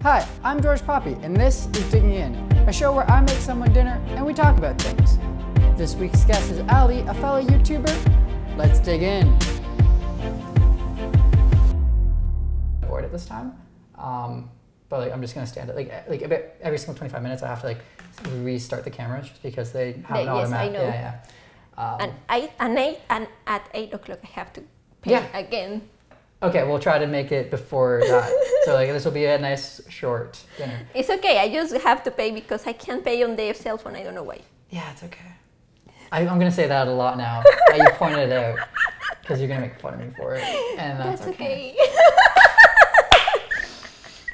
Hi, I'm George Popi, and this is Digging In, a show where I make someone dinner and we talk about things. This week's guest is Ali, a fellow YouTuber. Let's dig in. Avoid it this time, but like I'm just gonna stand it like about every single 25 minutes. I have to like restart the cameras just because they have an automatic. Yes, I know. Yeah. And at 8 o'clock I have to pay again. Okay, we'll try to make it before that. So like this will be a nice short dinner. It's okay. I just have to pay because I can't pay on their cell phone. I don't know why. Yeah, it's okay. I'm going to say that a lot now that you pointed it out because you're going to make fun of me for it. And that's okay.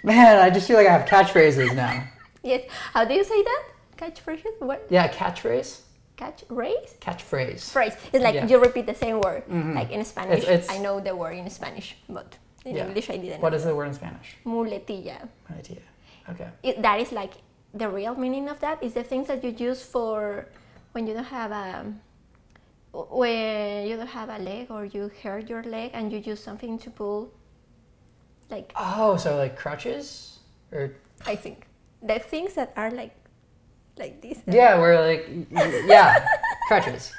Man, I just feel like I have catchphrases now. Yes. How do you say that? Catchphrases? What? Yeah, catchphrase. Catchphrase? Catchphrase. Phrase. It's like you repeat the same word. Like in Spanish. I know the word in Spanish, but in English I didn't know. What is the word in Spanish? Muletilla. Muletilla. Okay. That is like the real meaning of that is the things that you use for when you don't have a leg or you hurt your leg and you use something to pull, like. Oh, so like crutches, or. I think the things that are like this. Yeah, we're like crutches.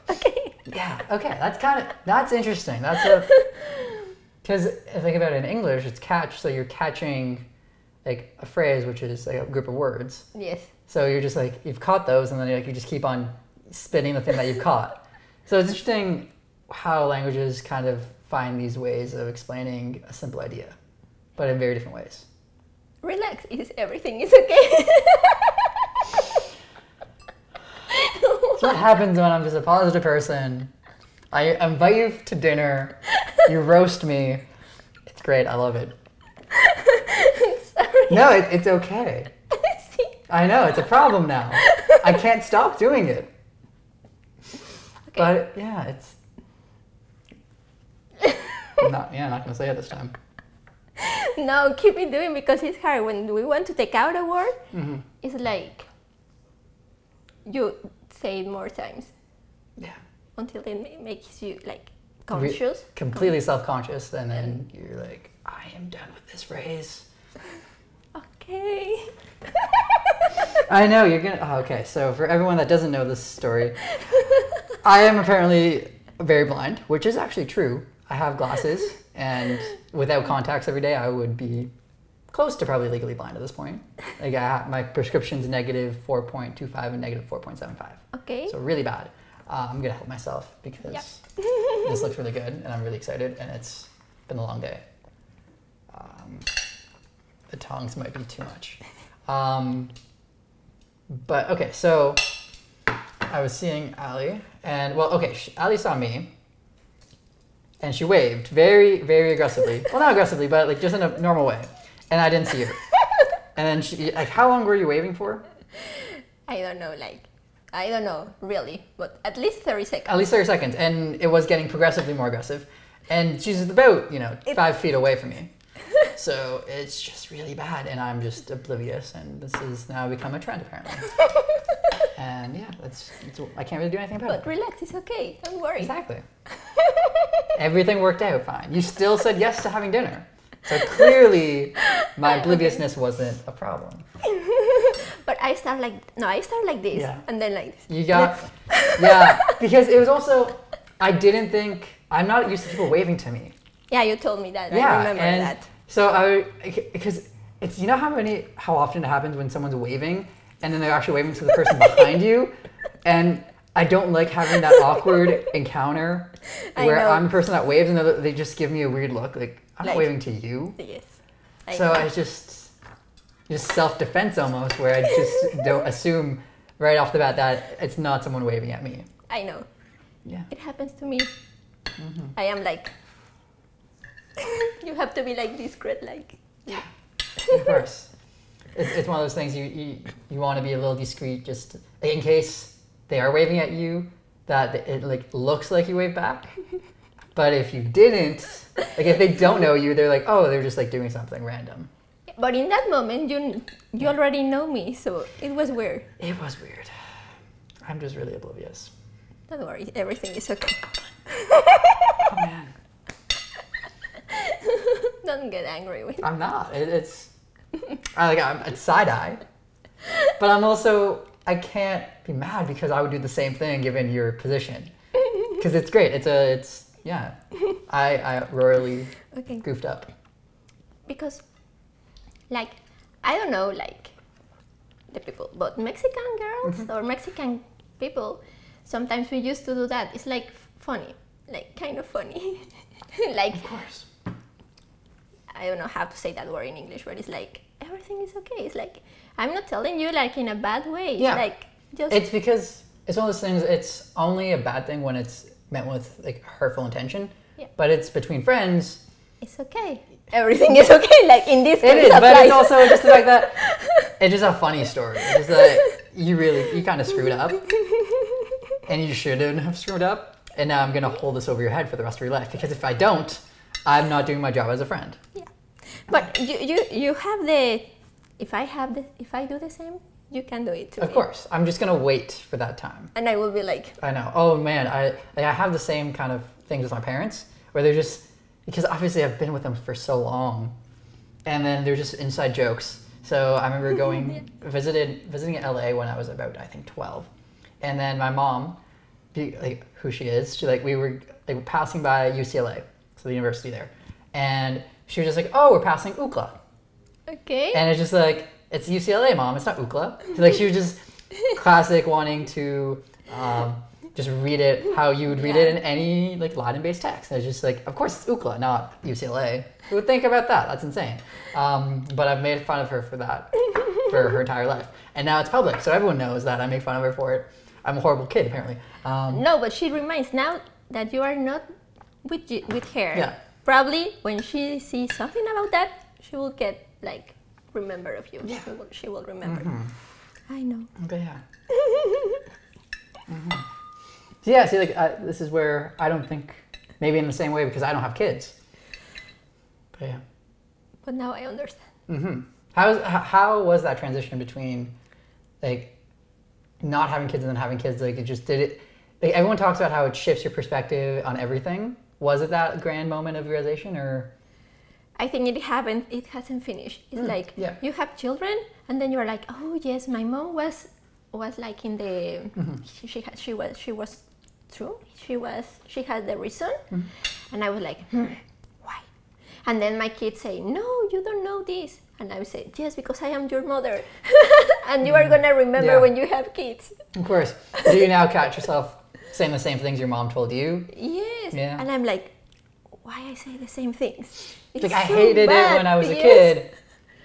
Okay. Yeah. Okay. That's interesting. Because think about it in English, it's catch. So you're catching, like a phrase, which is like a group of words. Yes. So you're just like you've caught those, and then like you just keep on spinning the thing that you've caught. So it's interesting how languages kind of find these ways of explaining a simple idea, but in very different ways. Relax. Everything is okay. That's what happens when I'm just a positive person. I invite you to dinner, you roast me. It's great, I love it. Sorry. No, it's okay. I know, it's a problem now. I can't stop doing it. Okay. But yeah, it's... I'm not gonna say it this time. No, keep it doing because it's hard. When we want to take out a word, it's like you say it more times. Yeah. Until it makes you like conscious. Completely self-conscious, and then you're like, I am done with this phrase. Okay. I know, you're gonna... Oh, okay, so for everyone that doesn't know this story, I am apparently very blind, which is actually true. I have glasses, and without contacts every day, I would be close to probably legally blind at this point. Like my prescription's negative 4.25 and negative 4.75. Okay. So really bad. I'm gonna help myself because this looks really good, and I'm really excited, and it's been a long day. The tongs might be too much. But okay, so I was seeing Ali, and well, okay, Ali saw me, and she waved very, very aggressively. Well, not aggressively, but like just in a normal way, and I didn't see her. And then she, like, how long were you waving for? I don't know, really, but at least 30 seconds. At least 30 seconds, and it was getting progressively more aggressive, and she's about 5 feet away from me. So it's just really bad, and I'm just oblivious, and this has now become a trend apparently. And yeah, I can't really do anything about it. But relax, it's okay, don't worry. Exactly. Everything worked out fine. You still said yes to having dinner. So clearly my obliviousness wasn't a problem. But I start like this, and then like this. You got, because it was also, I'm not used to people waving to me. Yeah, you told me that, I remember that. So because it's, how often it happens when someone's waving and then they're actually waving to the person behind you, and I don't like having that awkward encounter where I'm the person that waves and they just give me a weird look, like I'm not waving to you. Yes. I just self-defense almost, where I just don't assume right off the bat that it's not someone waving at me. I know. Yeah. It happens to me. I am like, you have to be like discreet, like. Yeah, of course. It's one of those things you want to be a little discreet, just in case they are waving at you, that it like looks like you wave back. But if you didn't, like if they don't know you, they're like, oh, they're just like doing something random. But in that moment, you already know me, so it was weird. It was weird. I'm just really oblivious. Don't worry, everything is okay. Oh man. Don't get angry with me. I'm not. It's It's side-eye. But I can't be mad because I would do the same thing given your position. Because it's great. Yeah. I royally goofed up. Because, like, I don't know, like, the people, but Mexican girls or Mexican people, sometimes we used to do that. It's like funny, like kind of funny. Like, of course. I don't know how to say that word in English, but it's like, everything is okay. It's like, I'm not telling you like in a bad way. Yeah. Like, just... It's because it's one of those things, it's only a bad thing when it's meant with like hurtful intention. Yeah. But it's between friends. It's okay. Everything is okay. Like in this case, it is, but it's also just the fact that it's just a funny story. It's just like you kind of screwed up, and you shouldn't have screwed up. And now I'm gonna hold this over your head for the rest of your life because if I don't, I'm not doing my job as a friend. Yeah, but you have the. If I do the same, you can do it too. Of course, I'm just gonna wait for that time. And I will be like. I know. Oh man, I have the same kind of things with my parents where they're just. Because obviously I've been with them for so long, and then they're just inside jokes. So I remember going visiting LA when I was about I think 12, and then my mom, like who she is, we were like passing by UCLA, so the university there, and she was just like, oh, we're passing UCLA. Okay. And it's just like it's UCLA, mom. It's not UCLA. So, like she was just classic wanting to. Just read it how you would read it in any like Latin-based text. It's just like, of course it's UCLA, not UCLA. Who would think about that? That's insane. But I've made fun of her for that for her entire life, and now it's public, so everyone knows that I make fun of her for it. I'm a horrible kid, apparently. No, but she reminds now that you are not with her. Yeah. Probably when she sees something about that, she will get like remember of you. Yeah. She will remember. Mm-hmm. I know. Okay. Yeah. Mm-hmm. So yeah, see, like this is where I don't think maybe in the same way because I don't have kids. But yeah. But now I understand. Mm-hmm. How was that transition between like not having kids and then having kids? Like like everyone talks about how it shifts your perspective on everything. Was it that grand moment of realization or? I think it happened. It hasn't finished. It's like you have children and then you're like, oh yes, my mom was like in the she was true. She had the reason, and I was like, why? And then my kids say, no, you don't know this, and I would say, yes, because I am your mother, and you are gonna remember when you have kids. Of course. Do you now catch yourself saying the same things your mom told you? Yes. Yeah. And I'm like, why I say the same things? It's like I hated it when I was a kid,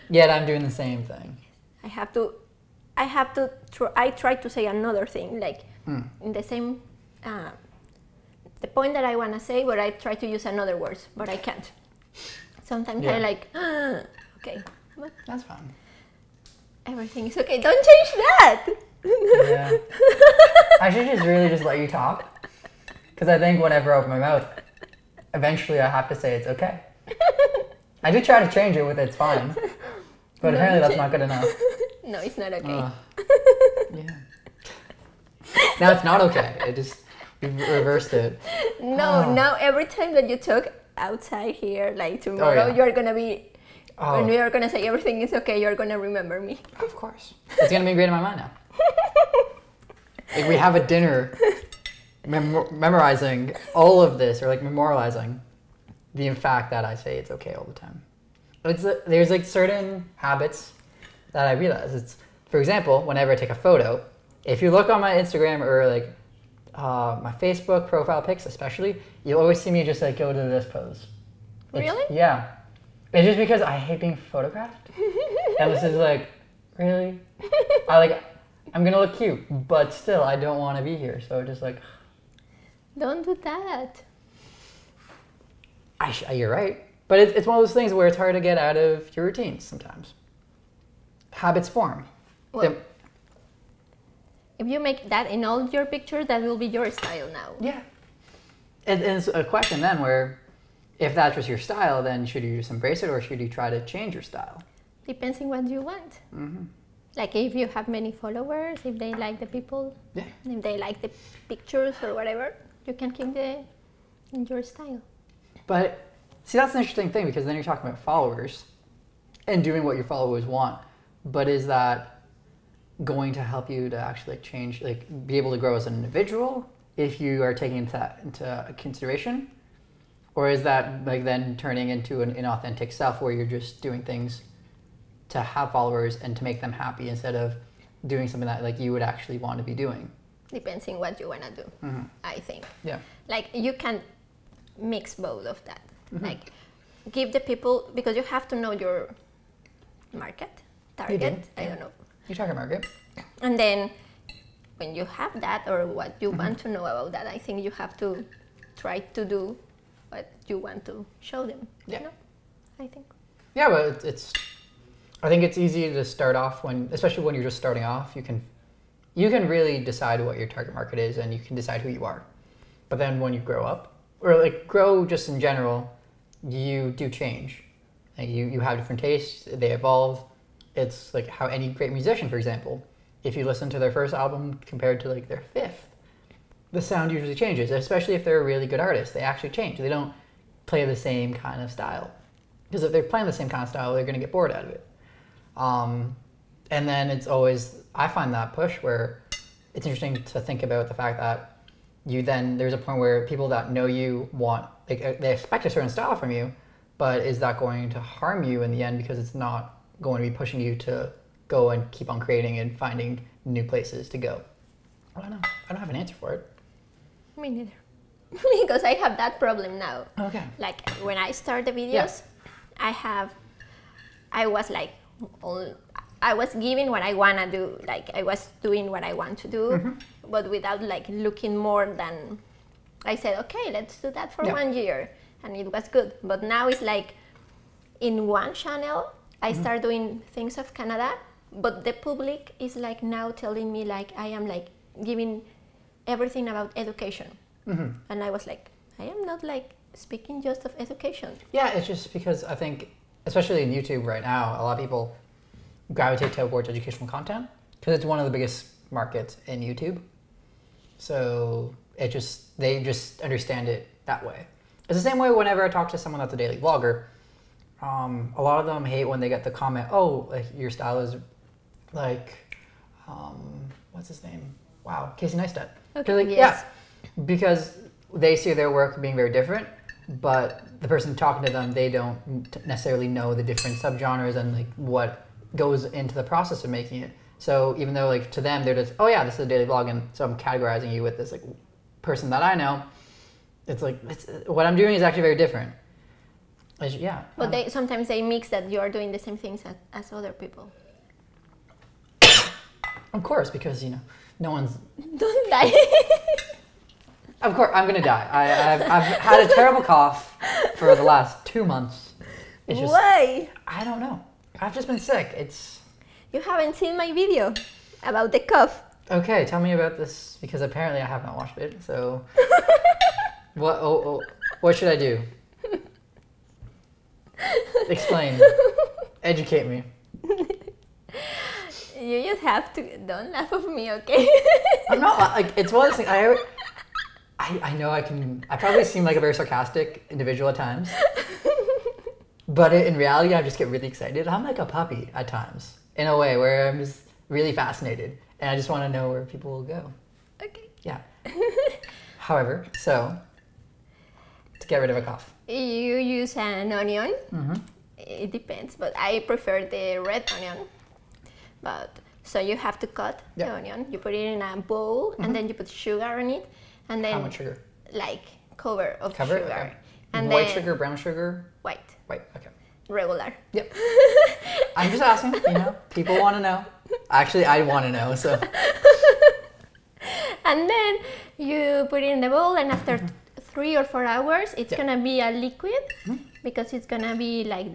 yet I'm doing the same thing. I try to say another thing, like in the same, the point that I want to say, but I try to use another words, but I can't. Sometimes I like, okay. But that's fine. Everything is okay. Don't change that. Yeah. I should really just let you talk, because I think whenever I open my mouth, eventually I have to say it's okay. I do try to change it with it's fine, but apparently that's not good enough. No, it's not okay. Yeah. Now it's not okay. We reversed it. No, now every time that you talk outside here, like tomorrow, you're gonna be. When we are gonna say everything is okay, you're gonna remember me. Of course, it's gonna be ingrained in my mind now. Like we have a dinner, memorizing all of this, or like memorializing the fact that I say it's okay all the time. There's like certain habits that I realize. It's, for example, whenever I take a photo, if you look on my Instagram or like my Facebook profile pics especially, you'll always see me just like go to this pose. Really? Yeah. It's just because I hate being photographed. And this is like, really? I'm gonna look cute, but still I don't want to be here. So just like. Don't do that. You're right. But it's one of those things where it's hard to get out of your routines sometimes. Habits form. Well, if you make that in all your pictures, that will be your style now. Yeah. And it's a question then where, if that's just your style, then should you just embrace it or should you try to change your style? Depends on what you want. Like if you have many followers, if they like the people, if they like the pictures or whatever, you can keep in your style. But see, that's an interesting thing because then you're talking about followers. and doing what your followers want, but is that going to help you to actually like change, like be able to grow as an individual if you are taking that into consideration? Or is that like then turning into an inauthentic self where you're just doing things to have followers and to make them happy instead of doing something that like you would actually want to be doing? Depends on what you want to do, I think. Yeah. Like you can mix both of that. Like give the people, because you have to know your market, target, I don't know. Your target market. And then when you have that or what you want to know about that, I think you have to try to do what you want to show them. Yeah. You know? I think. Yeah, but I think it's easy to start off when, especially when you're just starting off, you can really decide what your target market is and you can decide who you are. But then when you grow up, or like grow just in general, you do change. Like you have different tastes, they evolve. It's like how any great musician, for example, if you listen to their first album compared to like their fifth, the sound usually changes, especially if they're a really good artist. They actually change. They don't play the same kind of style. Because if they're playing the same kind of style, they're going to get bored out of it. And then it's always, I find that push where it's interesting to think about the fact that there's a point where people that know you want, like they expect a certain style from you, but is that going to harm you in the end because it's not going to be pushing you to go and keep on creating and finding new places to go? I don't know. I don't have an answer for it. Me neither. Because I have that problem now. Okay. Like when I start the videos, I was like, I was giving what I want to do. Like I was doing what I want to do, but without like looking more than, I said, okay, let's do that for 1 year. And it was good. But now it's like in one channel, I start doing things of Canada, but the public is like now telling me like I am like giving everything about education. And I was like, I am not like speaking just of education. Yeah, it's just because I think, especially in YouTube right now, a lot of people gravitate towards educational content because it's one of the biggest markets in YouTube. So they just understand it that way. It's the same way whenever I talk to someone that's a daily vlogger, a lot of them hate when they get the comment, oh, like your style is like, what's his name? Wow, Casey Neistat. Okay, like, yes. Yeah, because they see their work being very different, but the person talking to them, they don't necessarily know the different subgenres and like what goes into the process of making it. So even though like to them, they're just, oh yeah, this is a daily vlog, and so I'm categorizing you with this like person that I know. It's like, what I'm doing is actually very different. Yeah. But sometimes they mix that you are doing the same things as other people. Of course, because no one's. Don't die. Of course, I'm gonna die. I've had a terrible cough for the last 2 months. It's just, why? I don't know. I've just been sick. You haven't seen my video about the cough. Okay, tell me about this because apparently I have not watched it. So, what should I do? Explain. Educate me. You just have to. Don't laugh at me, okay? I'm not like it's one of those things. I know I probably seem like a very sarcastic individual at times, but in reality, I just get really excited. I'm like a puppy at times, in a way where I'm just really fascinated, and I just want to know where people will go. Okay. Yeah. However, so to get rid of a cough, you use an onion. It depends, but I prefer the red onion. But so you have to cut the onion. You put it in a bowl, and then you put sugar on it, and then how much sugar? Like cover of sugar. Okay. And white then sugar, brown sugar. White. White. Okay. Regular. Yep. I'm just asking. People want to know. Actually, I want to know. So. And then you put it in the bowl, and after 3 or 4 hours, it's gonna be a liquid because it's gonna be like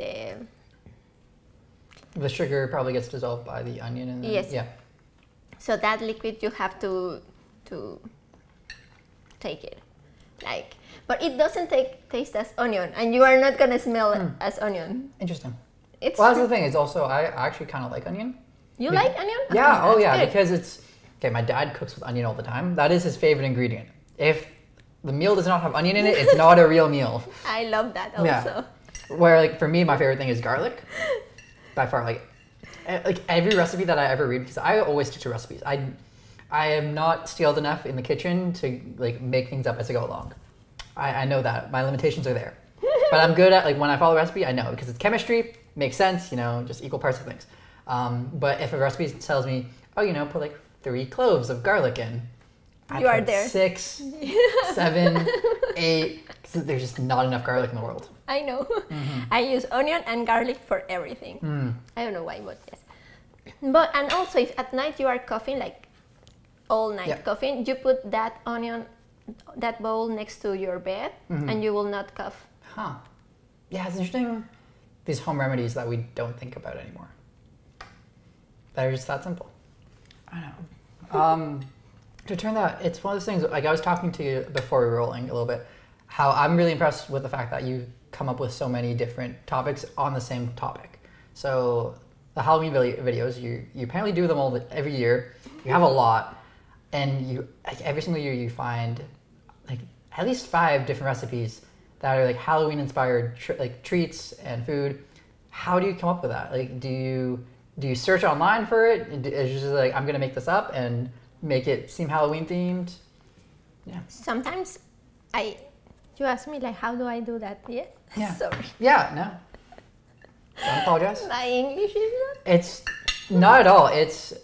the sugar probably gets dissolved by the onion and then, yes. Yeah. So that liquid you have to take it, like, but it doesn't taste as onion, and you are not gonna smell it as onion. Interesting. It's well, that's the thing. It's also I actually kind of like onion. You like onion? Yeah. Okay, oh yeah. good. Because it's okay. My dad cooks with onion all the time. That is his favorite ingredient. If the meal does not have onion in it, it's not a real meal. I love that also. Yeah. Where like for me, my favorite thing is garlic. by far. Like every recipe that I ever read, because I always stick to recipes. I am not skilled enough in the kitchen to like make things up as I go along. I know that my limitations are there, but I'm good at like when I follow a recipe, I know because it's chemistry, makes sense, you know, just equal parts of things. But if a recipe tells me, oh, you know, put like 3 cloves of garlic in, you are there. 6, 7, 8. Because there's just not enough garlic in the world. I know. I use onion and garlic for everything. I don't know why, but yes. But and also if at night you are coughing like all night coughing, you put that onion, that bowl next to your bed, and you will not cough. Huh. Yeah, it's interesting. These home remedies that we don't think about anymore. That are just that simple. I know. To turn that, it's one of those things, like I was talking to you before we were rolling a little bit, how I'm really impressed with the fact that you come up with so many different topics on the same topic. So the Halloween videos, you apparently do them every year. You have a lot. And you like every single year you find like at least 5 different recipes that are like Halloween inspired like treats and food. How do you come up with that? Like, do you search online for it? Is it just like I'm gonna make this up and make it seem Halloween themed? Yeah. Sometimes you ask me like how do I do that? Yes. Yeah. Sorry. Yeah. No. Don't apologize. My English is not. It's not at all. It's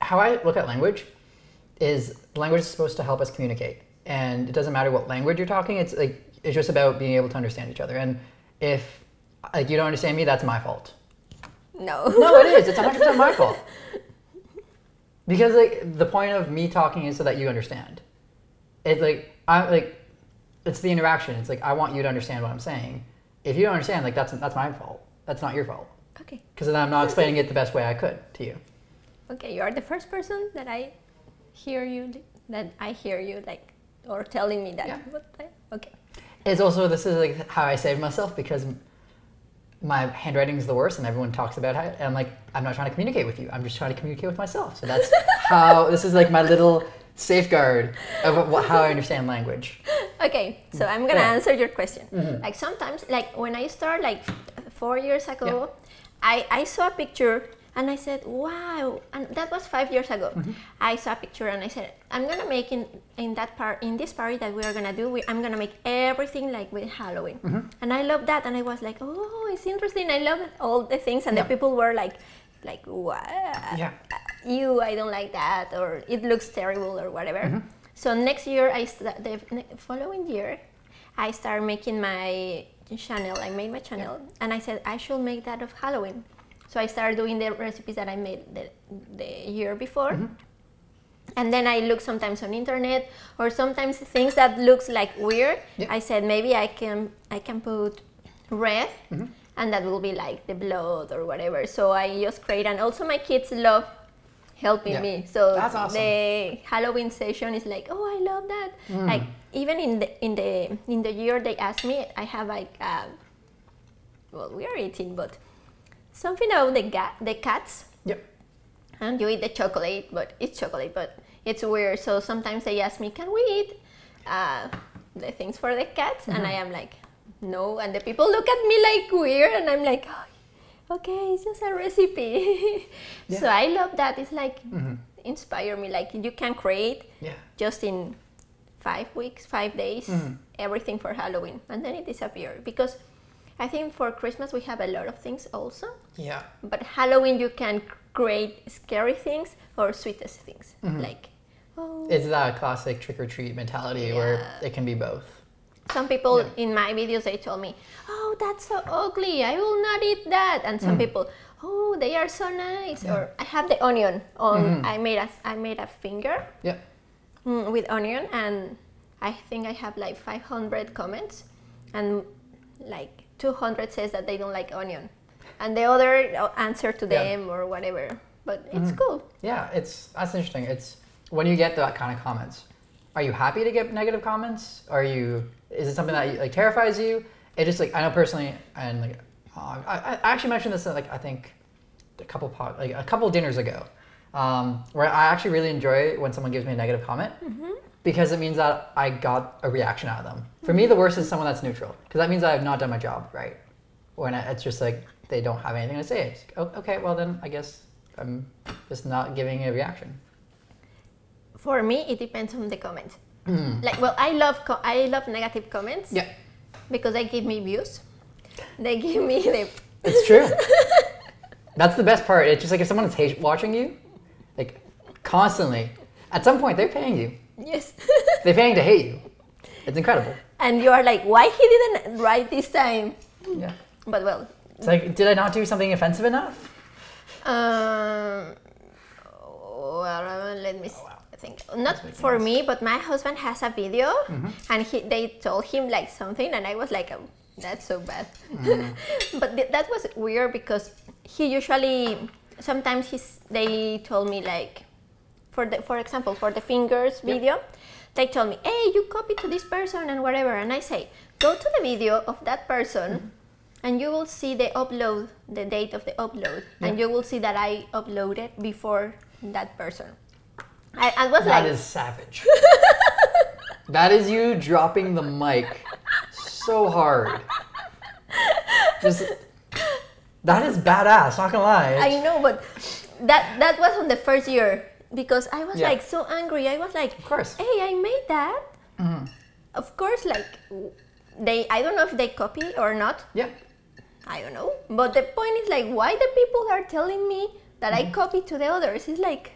how I look at language is language is supposed to help us communicate, and it doesn't matter what language you're talking. It's just about being able to understand each other. And if like you don't understand me, that's my fault. No. No, it is. It's 100% my fault. Because like the point of me talking is so that you understand. It's like it's the interaction. It's like I want you to understand what I'm saying. If you don't understand, like that's my fault. That's not your fault. Okay. Because then I'm not explaining it the best way I could to you. Okay, you are the first person that I hear you like or telling me that. Yeah. Okay. It's also this is like how I save myself because my handwriting is the worst and everyone talks about it. And I'm like, I'm not trying to communicate with you. I'm just trying to communicate with myself. So that's how this is like my little safeguard of how I understand language. Okay, so I'm gonna answer your question. Like sometimes, like when I started like 4 years ago, I saw a picture and I said, wow, and that was 5 years ago. I saw a picture and I said, I'm gonna make in this party that we are gonna do, I'm gonna make everything like with Halloween. And I love that, and I was like, oh, it's interesting. I love all the things, and the people were like, what? Yeah. I don't like that, or it looks terrible, or whatever. So next year, the following year, I started making my channel. I made my channel, and I said I should make that of Halloween. So I started doing the recipes that I made the year before. And then I look sometimes on internet, or sometimes things that looks like weird. I said maybe I can put red, and that will be like the blood or whatever. So I just create, and also my kids love helping me. So that's awesome. The Halloween session is like, oh, I love that. Like even in the year they asked me, I have like well, we are eating, but something about the cats. And you eat the chocolate, but it's chocolate, but it's weird. So sometimes they ask me, can we eat the things for the cats? And I am like, no. And the people look at me like weird, and I'm like, oh, okay, it's just a recipe. So I love that. It's like inspire me. Like you can create just in 5 weeks, 5 days, everything for Halloween, and then it disappears. Because I think for Christmas we have a lot of things also. But Halloween you can create scary things or sweetest things. Like, it's that classic trick-or-treat mentality where it can be both. Some people in my videos, they told me, oh, that's so ugly, I will not eat that. And some people, oh, they are so nice. Or I have the onion on. I made a finger with onion, and I think I have like 500 comments, and like 200 says that they don't like onion, and the other answer to them or whatever. But it's cool. Yeah, that's interesting. It's when you get that kind of comments. Are you happy to get negative comments? Is it something that like terrifies you? It just like I know personally, and like I actually mentioned this like I think a couple dinners ago, where I actually really enjoy when someone gives me a negative comment because it means that I got a reaction out of them. For me, the worst is someone that's neutral because that means I have not done my job right. When it's just like they don't have anything to say. It's, oh, okay, well then I guess I'm just not giving a reaction. For me, it depends on the comment. Like, well, I love negative comments. Yeah. Because they give me views. They give me the... It's true. That's the best part. It's just like if someone's watching you, like constantly, at some point they're paying you. Yes. They're paying to hate you. It's incredible. And you are like, why he didn't write this time? Yeah. But well. It's like, did I not do something offensive enough? Well, let me think. Not for me, but my husband has a video, and they told him like something, and I was like, oh, that's so bad. But that was weird because he usually, sometimes they told me like, for example, for the fingers video, they told me, hey, you copy to this person and whatever, and I say, go to the video of that person, and you will see the upload, the date of the upload, and you will see that I uploaded before that person. I was like... That is savage. That is you dropping the mic so hard. Just, that is badass, not gonna lie. I know, but that was on the first year, because I was like so angry. I was like, of course. Hey, I made that. Of course, like, I don't know if they copy or not. Yeah. I don't know. But the point is like, why the people are telling me that I copy to the others? It's like,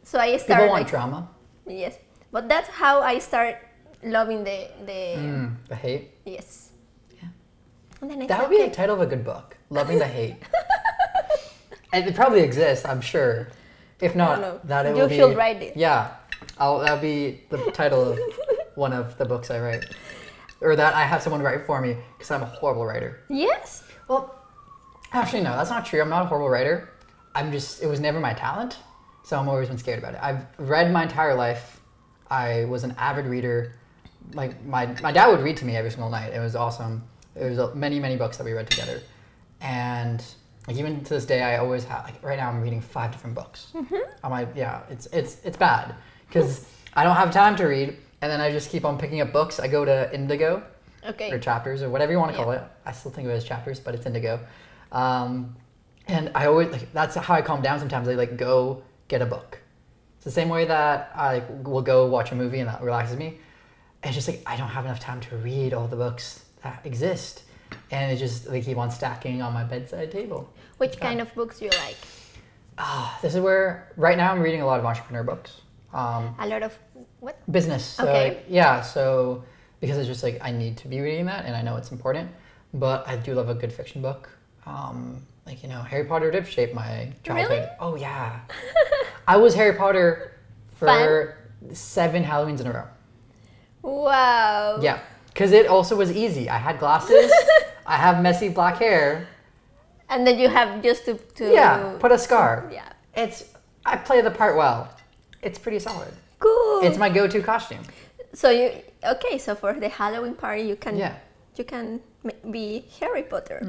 so I started. People want like, drama. Yes, but that's how I start loving the hate. Yes. Yeah. And then that would be the title of a good book. Loving the hate. And it probably exists, I'm sure. If not, that it will be. You should write it. Yeah, that'll be the title of one of the books I write, or that I have someone write for me because I'm a horrible writer. Yes. Well, actually, no, that's not true. I'm not a horrible writer. It was never my talent. So I'm always been scared about it. I've read my entire life. I was an avid reader. Like my dad would read to me every single night. It was awesome. It was many, many books that we read together. And like even to this day, I always have, like right now I'm reading 5 different books. I'm like, yeah, it's bad because I don't have time to read. And then I just keep on picking up books. I go to Indigo or Chapters or whatever you want to call it. I still think of it as Chapters, but it's Indigo. And I always, like, that's how I calm down sometimes. I like go get a book. It's the same way that I will go watch a movie and that relaxes me. It's just like I don't have enough time to read all the books that exist, and it's just they keep on stacking on my bedside table. Which kind of books do you like? This is where right now I'm reading a lot of entrepreneur books. A lot of what? Business. So like, yeah. So because it's just like I need to be reading that, and I know it's important. But I do love a good fiction book. Like, you know, Harry Potter did shape my childhood. Really? Oh, yeah. I was Harry Potter for 7 Halloweens in a row. Wow. Yeah, because it also was easy. I had glasses. I have messy black hair. And then you have just to yeah, put a scar. Yeah. I play the part well. It's pretty solid. Cool. It's my go-to costume. So so for the Halloween party you can be Harry Potter.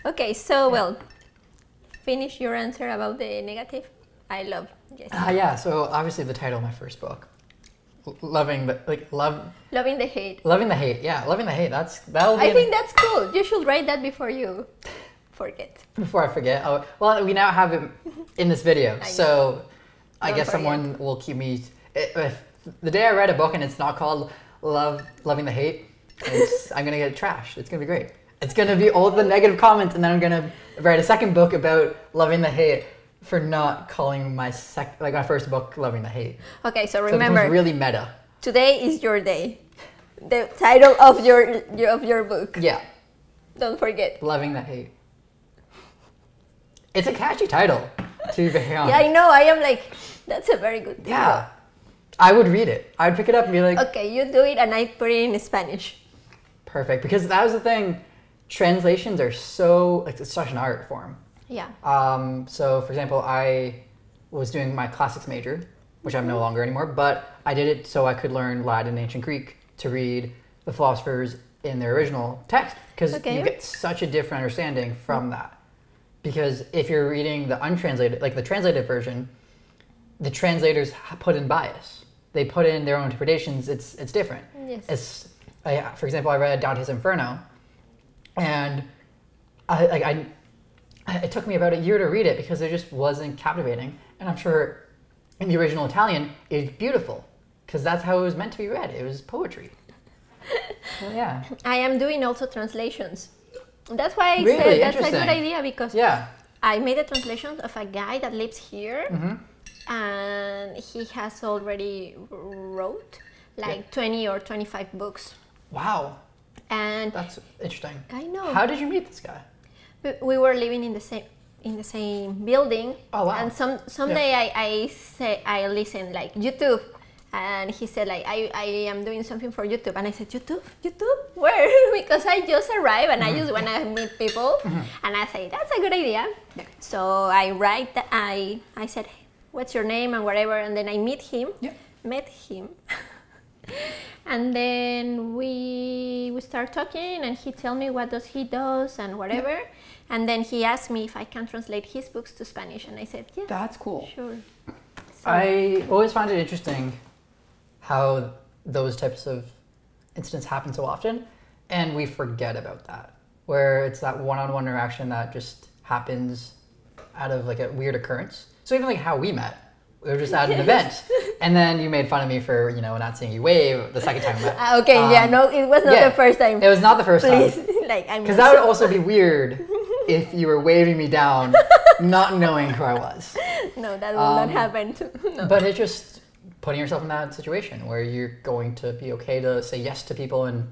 Okay, so well, finish your answer about the negative. I love. Yes. Yeah. So obviously the title of my first book, loving the hate. Loving the hate. Yeah, loving the hate. That'll be. I think that's cool. You should write that before you forget. Before I forget. Oh, well, we now have it in this video, so I guess someone will keep me. If the day I write a book and it's not called Loving the Hate, I'm gonna get trashed. It's gonna be great. It's gonna be all the negative comments, and then I'm gonna write a second book about loving the hate for not calling my my first book Loving the Hate. Okay, so remember, it really meta. Today is your day. The title of your book. Yeah. Don't forget. Loving the Hate. It's a catchy title, to be very honest. Yeah, I know. I am like, that's a very good title. Yeah. I would read it. I would pick it up and be like... Okay, you do it and I put it in Spanish. Perfect. Because that was the thing. Translations are so... it's such an art form. Yeah. So, for example, I was doing my classics major, which I'm no longer anymore, but I did it so I could learn Latin and Ancient Greek to read the philosophers in their original text. Because you get such a different understanding from that. Because if you're reading the untranslated, like the translated version, the translators put in bias. They put in their own interpretations. It's different. Yes. for example, I read Dante's Inferno, and it took me about a year to read it because it just wasn't captivating. And I'm sure in the original Italian, it's beautiful because that's how it was meant to be read. It was poetry. So, yeah. I am doing also translations. That's why I Really? said that's a Interesting. good idea because Yeah. I made a translation of a guy that lives here, and he has already wrote like 20 or 25 books. Wow. And That's interesting. I know. How did you meet this guy? We were living in the same building. Oh, wow. And someday I listened like YouTube, and he said like I am doing something for YouTube, and I said YouTube where? Because I just arrived and I just want to meet people, and I say that's a good idea. Yeah. So I write that I said what's your name and whatever, and then I met him. And then we start talking, and he tell me what does he does and whatever. Yeah. And then he asked me if I can translate his books to Spanish, and I said yes. That's cool. Sure. So, I always find it interesting how those types of incidents happen so often, and we forget about that. Where it's that one-on-one interaction that just happens out of like a weird occurrence. So even like how we met. We were just at an event, and then you made fun of me for, not seeing you wave the second time we met. Okay, no, it was not the first time. It was not the first time. Because that would also be weird if you were waving me down, not knowing who I was. No, that will not happen. No. But it's just putting yourself in that situation where you're going to be okay to say yes to people and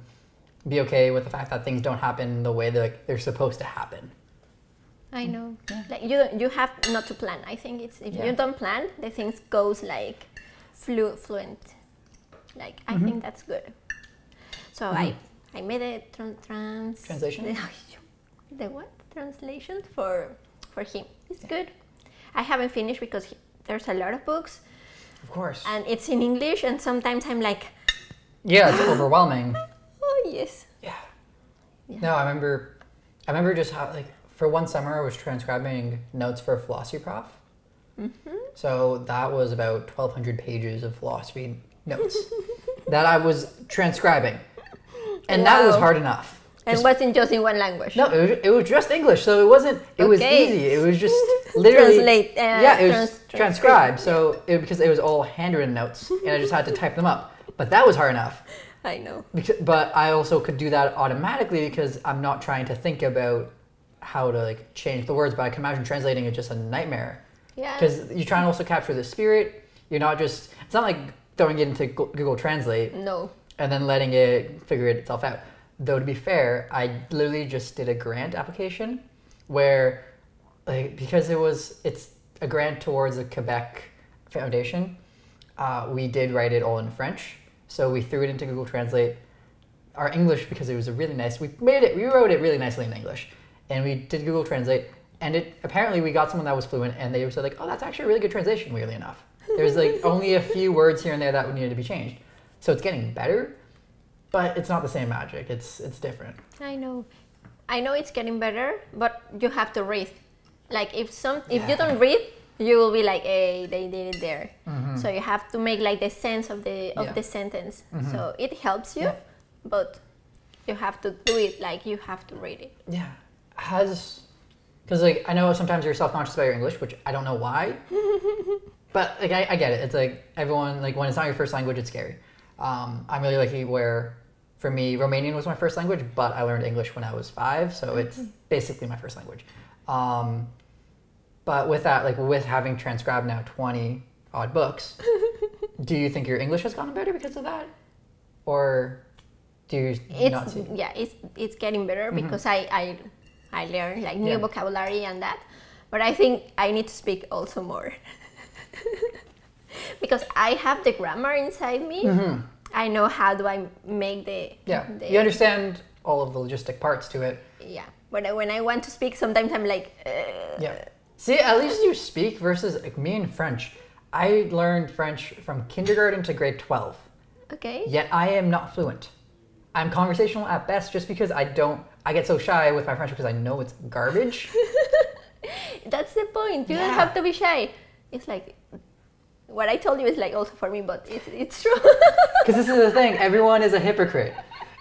be okay with the fact that things don't happen the way that they're supposed to happen. I know. Yeah. Like you have not to plan. I think it's if you don't plan, the things goes like fluent. Like I think that's good. So I made a translation. The what? Translation for him. It's good. I haven't finished because there's a lot of books. Of course. And it's in English, and sometimes I'm like, yeah, it's overwhelming. Oh yes. Yeah. No, I remember just how like. For one summer, I was transcribing notes for a philosophy prof. So that was about 1,200 pages of philosophy notes that I was transcribing. And that was hard enough. And wasn't just in one language? No, it was just English. So it wasn't, it was easy. It was just literally. Translate. It was transcribed. So because it was all handwritten notes and I just had to type them up. But that was hard enough. I know. But I also could do that automatically because I'm not trying to think about how to like change the words, but I can imagine translating it just a nightmare. Yeah. Because you're trying to also capture the spirit. You're not just, it's not like throwing it into Google Translate. No. And then letting it figure itself out. Though to be fair, I literally just did a grant application where, like, because it's a grant towards a Quebec foundation, we did write it all in French. So we threw it into Google Translate. Our English, because it was a really nice, we wrote it really nicely in English. And we did Google Translate, and apparently we got someone that was fluent, and they said like, oh, that's actually a really good translation, weirdly enough. There's like only a few words here and there that needed to be changed. So it's getting better, but it's not the same magic. It's different. I know it's getting better, but you have to read. Like if you don't read, you will be like, hey, they did it there. So you have to make like the sense of the sentence. So it helps you, but you have to do it like you have to read it. Yeah. Because like I know sometimes you're self-conscious about your English, which I don't know why, but like I get it. It's like everyone, like when it's not your first language, it's scary. I'm really lucky where, for me, Romanian was my first language, but I learned English when I was 5, so it's basically my first language. But with that, like with having transcribed now 20 odd books, do you think your English has gotten better because of that, or do you not see? Yeah, it's getting better because I learned like new vocabulary and that, but I think I need to speak also more because I have the grammar inside me. I know how do I make you understand all of the logistic parts to it. Yeah, but when I want to speak, sometimes I'm like See, at least you speak versus like me in French. I learned French from kindergarten to grade 12. Okay. Yet I am not fluent. I'm conversational at best just because I get so shy with my French because I know it's garbage. That's the point. You don't have to be shy. It's like, what I told you is like also for me, but it's true. Because this is the thing. Everyone is a hypocrite.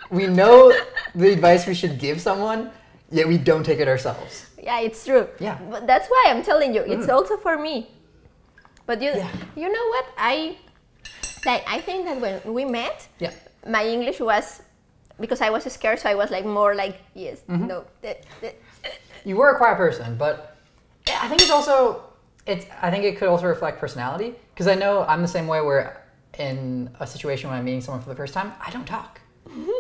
We know the advice we should give someone, yet we don't take it ourselves. Yeah, it's true. Yeah. But that's why I'm telling you, it's also for me. But you know what? I think that when we met, my English was, because I was scared, so I was like more like, yes, no. You were a quiet person, but I think I think it could also reflect personality, because I know I'm the same way where in a situation when I'm meeting someone for the first time, I don't talk.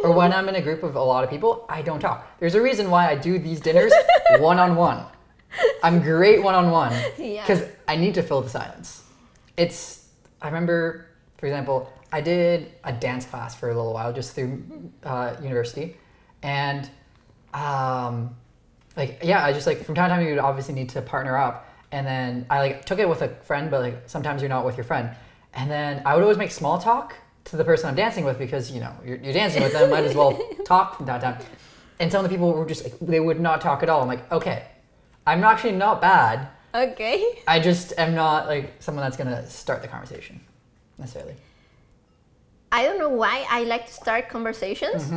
Or when I'm in a group of a lot of people, I don't talk. There's a reason why I do these dinners one-on-one. I'm great one-on-one because I need to fill the silence. I remember, for example, I did a dance class for a little while just through university. And I just like, from time to time, you would obviously need to partner up. And then I like took it with a friend, but like sometimes you're not with your friend. And then I would always make small talk to the person I'm dancing with because, you know, you're dancing with them, might as well talk from time to time. And some of the people were just like, they would not talk at all. I'm like, okay, I'm actually not bad. Okay. I just am not like someone that's going to start the conversation necessarily. I don't know why I like to start conversations.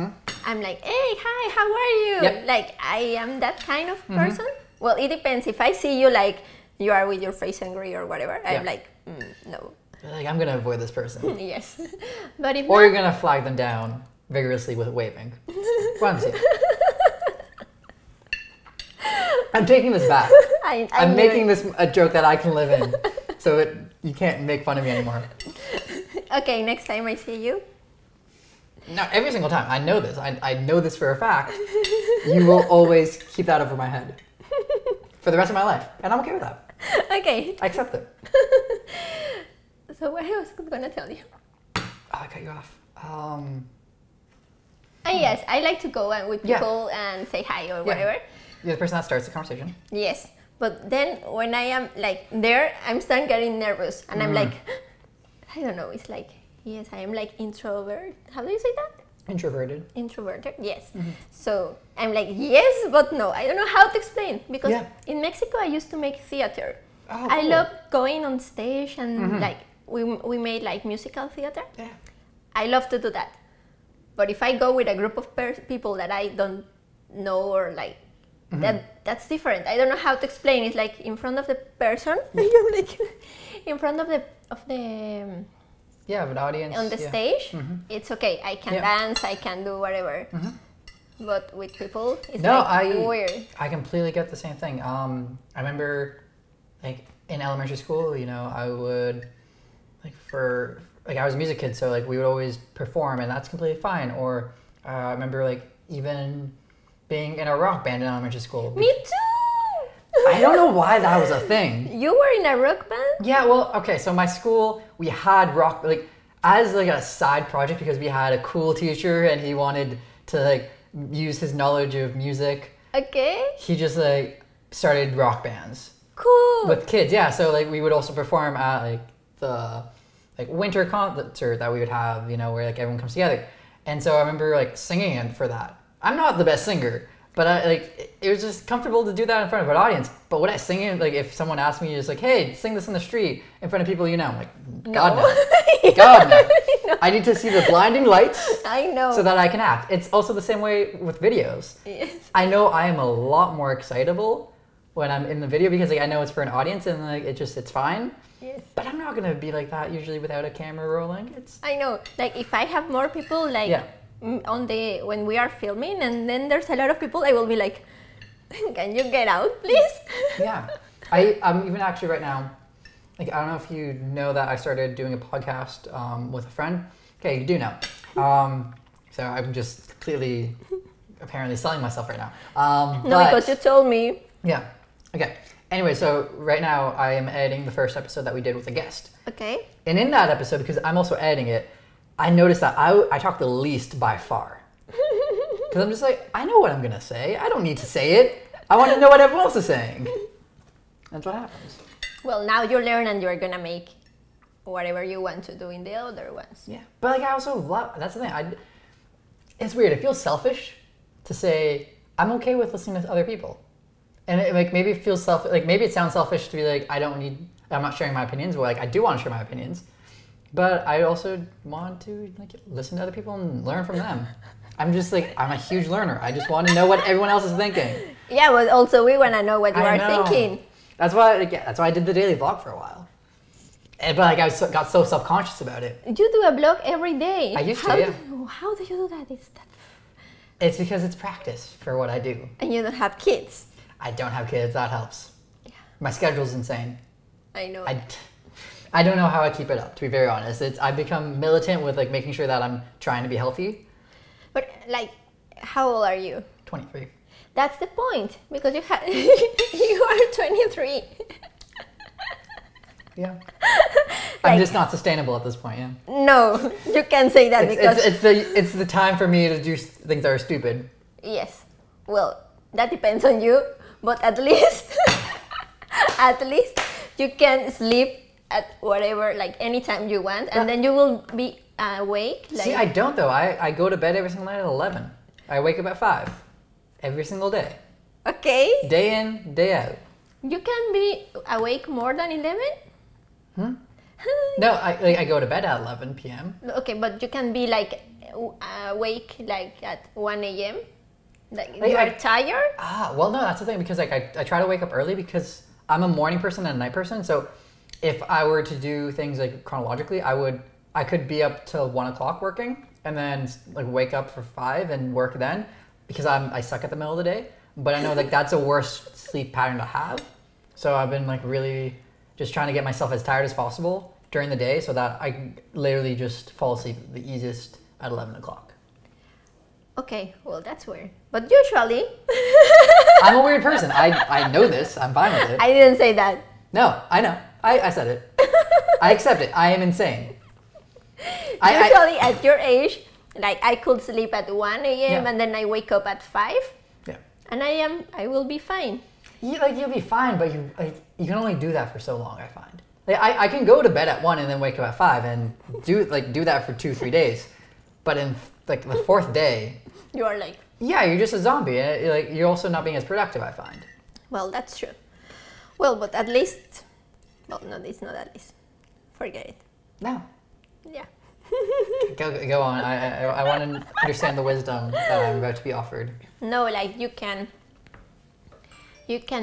I'm like, hey, hi, how are you? Yep. Like, I am that kind of person. Well, it depends. If I see you like you are with your face angry or whatever, I'm like, no. You're like, I'm going to avoid this person. Yes. But if or you're going to flag them down vigorously with waving. I'm taking this back. I'm making this a joke that I can live in. So you can't make fun of me anymore. Okay, next time I see you. No, every single time. I know this. I know this for a fact. You will always keep that over my head. For the rest of my life. And I'm okay with that. Okay. I accept it. So what I was going to tell you? Oh, I cut you off. Yes, I like to go with people and say hi or whatever. You're the person that starts the conversation. Yes. But then when I am like there, I'm starting getting nervous. And I'm like, I don't know. It's like, yes, I am like introvert. How do you say that? Introverted. Introverted, yes. So I'm like, yes, but no. I don't know how to explain. Because in Mexico, I used to make theater. Oh, I cool. love going on stage and like we made like musical theater. Yeah. I love to do that. But if I go with a group of people that I don't know or like that's different. I don't know how to explain. It's like in front of the person. You're like in front of the an audience on the stage. It's okay. I can dance. I can do whatever. But with people, it's weird. I completely get the same thing. I remember, like in elementary school, you know, I would I was a music kid, so like we would always perform, and that's completely fine. Or I remember like even being in a rock band in elementary school. Me too! I don't know why that was a thing. You were in a rock band? Yeah, well, okay, so my school, we had rock, like, as like a side project because we had a cool teacher and he wanted to like use his knowledge of music. Okay. He just like started rock bands. Cool. With kids, yeah. So like we would also perform at like the winter concert that we would have, you know, where like everyone comes together. And so I remember like singing it for that. I'm not the best singer, but it was just comfortable to do that in front of an audience. But when I sing it, like if someone asked me just like, hey, sing this in the street in front of people, you know, I'm like, God no. God no. No. I need to see the blinding lights. I know. So that I can act. It's also the same way with videos. Yes. I know I am a lot more excitable when I'm in the video because like I know it's for an audience and like it's fine. Yes. But I'm not gonna be like that usually without a camera rolling. I know. Like if I have more people like when we are filming and then there's a lot of people, I will be like, can you get out, please? Yeah. I'm even actually right now, like I don't know if you know that I started doing a podcast with a friend. Okay, you do know. So I'm just completely apparently selling myself right now. No, because you told me. Yeah. Okay. Anyway, so right now I am editing the first episode that we did with a guest. Okay. And in that episode, because I'm also editing it, I noticed that I talk the least by far. Because I'm just like, I know what I'm going to say. I don't need to say it. I want to know what everyone else is saying. That's what happens. Well, now you learn and you're going to make whatever you want to do in the other ones. Yeah. But like I also love, that's the thing. It's weird. It feels selfish to say, I'm okay with listening to other people. And it, like maybe it feels maybe it sounds selfish to be like, I'm not sharing my opinions. Well, like I do want to share my opinions. But I also want to like listen to other people and learn from them. I'm just like, I'm a huge learner. I just want to know what everyone else is thinking. Yeah, but also we want to know what you are thinking. That's why I did the daily vlog for a while. But like I got so self-conscious about it. You do a vlog every day. I used to, yeah. How do you do that? It's because it's practice for what I do. And you don't have kids. I don't have kids. That helps. Yeah. My schedule's insane. I know. I don't know how I keep it up, to be very honest. I've become militant with like making sure that I'm trying to be healthy. But like, how old are you? 23. That's the point, because you are 23. Yeah. I'm just not sustainable at this point, yeah. No, you can't say that because... It's the time for me to do things that are stupid. Yes. Well, that depends on you, but at least... at least you can sleep at whatever, like anytime you want, and then you will be awake. Like... See, I don't though. I go to bed every single night at 11. I wake up at 5. Every single day. Okay. Day in, day out. You can be awake more than 11? No, I go to bed at 11 p.m. Okay, but you can be like awake like at 1 a.m. Like you are tired? Well, no, that's the thing, because like I try to wake up early because I'm a morning person and a night person. So if I were to do things like chronologically, I could be up till 1 o'clock working and then like wake up for 5 and work then, because I suck at the middle of the day. But I know like that's a worse sleep pattern to have. So I've been like really just trying to get myself as tired as possible during the day so that I literally just fall asleep the easiest at 11 o'clock. Okay, well that's weird. But usually... I'm a weird person. I know this. I'm fine with it. I didn't say that. No, I know. I said it. I accept it. I am insane. Usually at your age, like I could sleep at 1 a.m. and then I wake up at 5. Yeah. And I will be fine. You'll be fine, but you can only do that for so long, I find. Like, I can go to bed at 1 and then wake up at 5 and do that for 2-3 days. But in like the 4th day, you are like... Yeah, you're just a zombie. And you're also not being as productive, I find. Well, that's true. Well, but at least... Well, no, it's not at least. Forget it. No. Yeah. Go on. I want to understand the wisdom that I'm about to be offered. No, like you can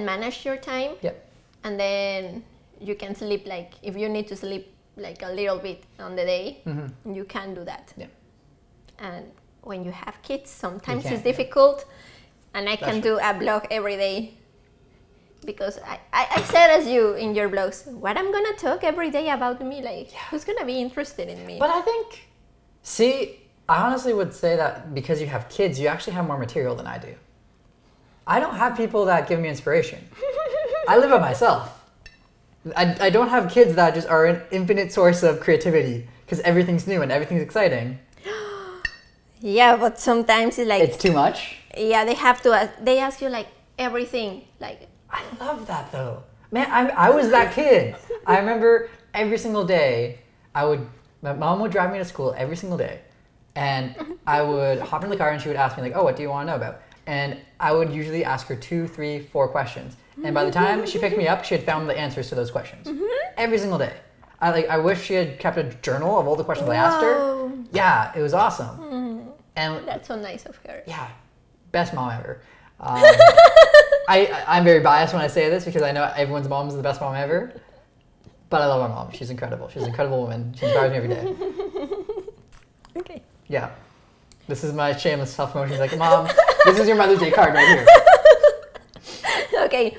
manage your time. Yep. And then you can sleep, like if you need to sleep like a little bit on the day, you can do that. Yeah. And when you have kids, sometimes it's difficult, and I can do a blog every day. Because I said as you in your blogs, what I'm gonna talk every day about me, like who's gonna be interested in me? But I think, I honestly would say that because you have kids, you actually have more material than I do. I don't have people that give me inspiration. I live by myself. I don't have kids that just are an infinite source of creativity because everything's new and everything's exciting. Yeah, but sometimes it's like... It's too much? Yeah, they ask you like everything, like... I love that though. Man, I was that kid. I remember every single day, my mom would drive me to school every single day. And I would hop in the car and she would ask me like, oh, what do you want to know about? And I would usually ask her 2, 3, 4 questions. And by the time she picked me up, she had found the answers to those questions. Every single day. I wish she had kept a journal of all the questions I asked her. Yeah, it was awesome. And that's so nice of her. Yeah, best mom ever. I'm very biased when I say this because I know everyone's mom is the best mom ever. But I love my mom. She's incredible. She's an incredible woman. She inspires me every day. Okay. Yeah. This is my shameless self-promotion. Like, Mom, this is your Mother's Day card right here. Okay.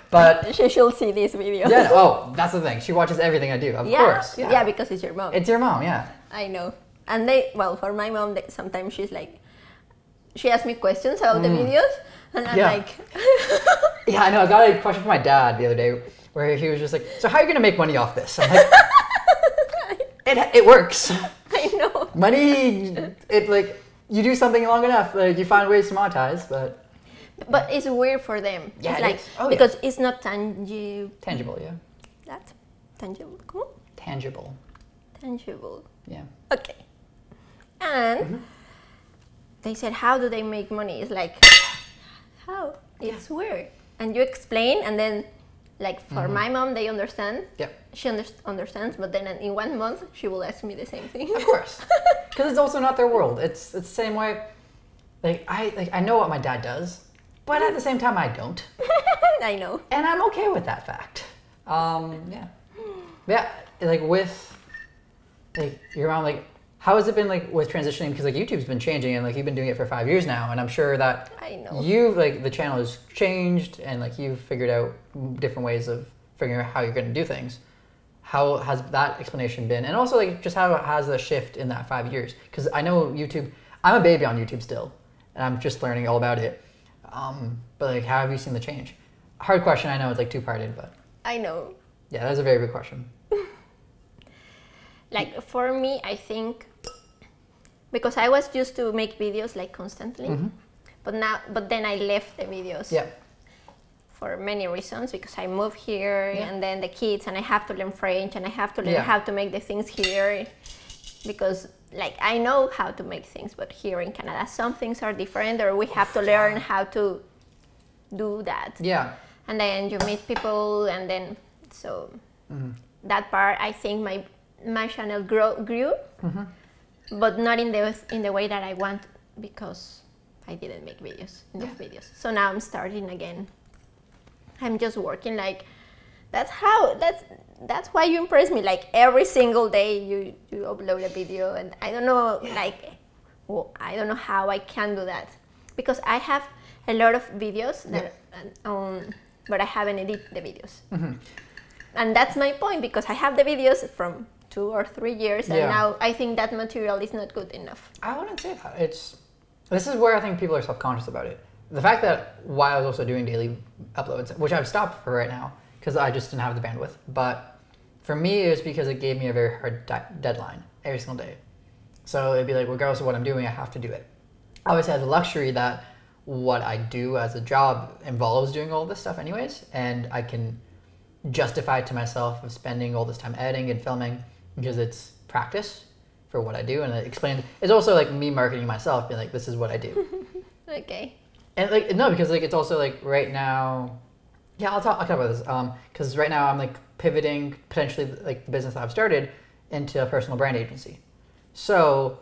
But she should see this video. Yeah. Oh, that's the thing. She watches everything I do. Of course. Yeah, because it's your mom. It's your mom. Yeah. I know. And for my mom, sometimes she's like, she asks me questions about the videos, and I'm like... Yeah, I know. I got a question from my dad the other day where he was just like, so how are you going to make money off this? I'm like, it works. I know. Money, you do something long enough, like you find ways to monetize, but... But it's weird for them. Yeah, it's because it's not tangible. Tangible, yeah. That's tangible. Come on. Tangible. Tangible. Yeah. Okay. And they said, how do they make money? It's like, how? It's weird. And you explain, and then, like, for my mom, they understand. Yep. She understands, but then in 1 month, she will ask me the same thing. Of course. Because it's also not their world. It's the same way. I know what my dad does, but at the same time I don't. I know. And I'm okay with that fact. Yeah. Yeah, like with, like, you're around, like, how has it been, like, with transitioning? Because, like, YouTube's been changing, and, like, you've been doing it for 5 years now, and I'm sure that you've, like, the channel has changed, and, like, you've figured out different ways of figuring out how you're going to do things. How has that explanation been? And also, like, just how has the shift in that 5 years? Because I know YouTube, I'm a baby on YouTube still, and I'm just learning all about it. But, like, how have you seen the change? Hard question, I know, it's, like, two-parted, but... I know. Yeah, that's a very big question. Like, for me, I think, because I was used to make videos, like, constantly, but then I left the videos. Yeah. For many reasons, because I moved here, and then the kids, and I have to learn French, and I have to learn how to make the things here, because, like, I know how to make things, but here in Canada, some things are different, or we have to learn how to do that. Yeah. And then you meet people, and then, so that part, I think my channel grew, but not in the way that I want, because I didn't make videos, enough videos. So now I'm starting again. I'm just working, like, that's why you impress me. Like, every single day you upload a video, and I don't know, like, well, I don't know how I can do that, because I have a lot of videos that, but I haven't edited the videos. And that's my point, because I have the videos from 2 or 3 years, and now I think that material is not good enough. I wouldn't say that. This is where I think people are self-conscious about it. The fact that while I was also doing daily uploads, which I've stopped for right now, because I just didn't have the bandwidth, but for me it was because it gave me a very hard deadline every single day. So it'd be like, regardless of what I'm doing, I have to do it. I always had the luxury that what I do as a job involves doing all this stuff anyways, and I can justify it to myself of spending all this time editing and filming because it's practice for what I do, and it explains. It's also like me marketing myself, being like, this is what I do. Okay. And like, no, because like it's also like right now, I'll talk about this, because right now I'm like pivoting potentially like the business that I've started into a personal brand agency. So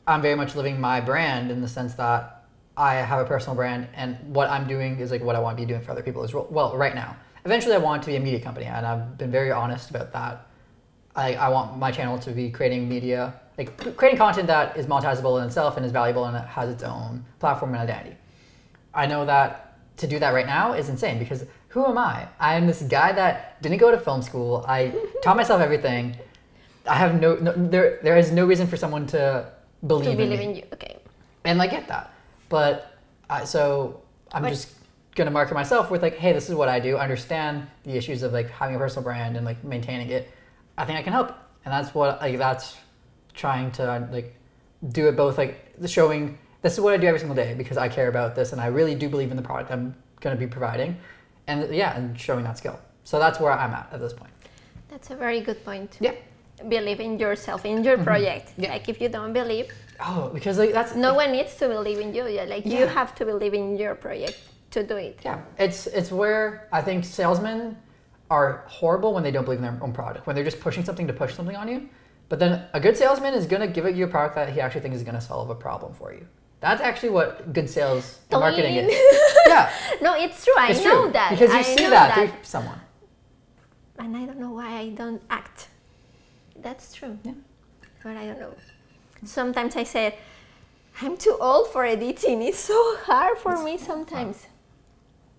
I'm very much living my brand in the sense that I have a personal brand, and what I'm doing is like what I want to be doing for other people as well. Right now, eventually I want it to be a media company, and I've been very honest about that. I want my channel to be creating media, like creating content that is monetizable in itself and is valuable and it has its own platform and identity. I know that to do that right now is insane, because who am I? I'm this guy that didn't go to film school. I taught myself everything. I have there is no reason for someone to believe in me. In you, okay. And I get that, but so I'm just gonna market myself with like, hey, this is what I do. Understand the issues of like having a personal brand and like maintaining it. I think I can help, and that's what that's trying to like do it both, like showing this is what I do every single day because I care about this and I really do believe in the product I'm going to be providing, and and showing that skill. So that's where I'm at this point. That's a very good point. Yeah. Believe in yourself, in your project. Yeah. Like if you don't believe, because like that's no one needs to believe in you. You have to believe in your project to do it. Yeah, it's where I think salesmen are horrible when they don't believe in their own product, when they're just pushing something to push something on you. But then a good salesman is going to give you a product that he actually thinks is going to solve a problem for you. That's actually what good sales and marketing is. Yeah. No, it's true. I know that. Because you see that through someone. And I don't know why I don't act. That's true. Yeah. But I don't know. Sometimes I say, I'm too old for editing. It's so hard for me sometimes.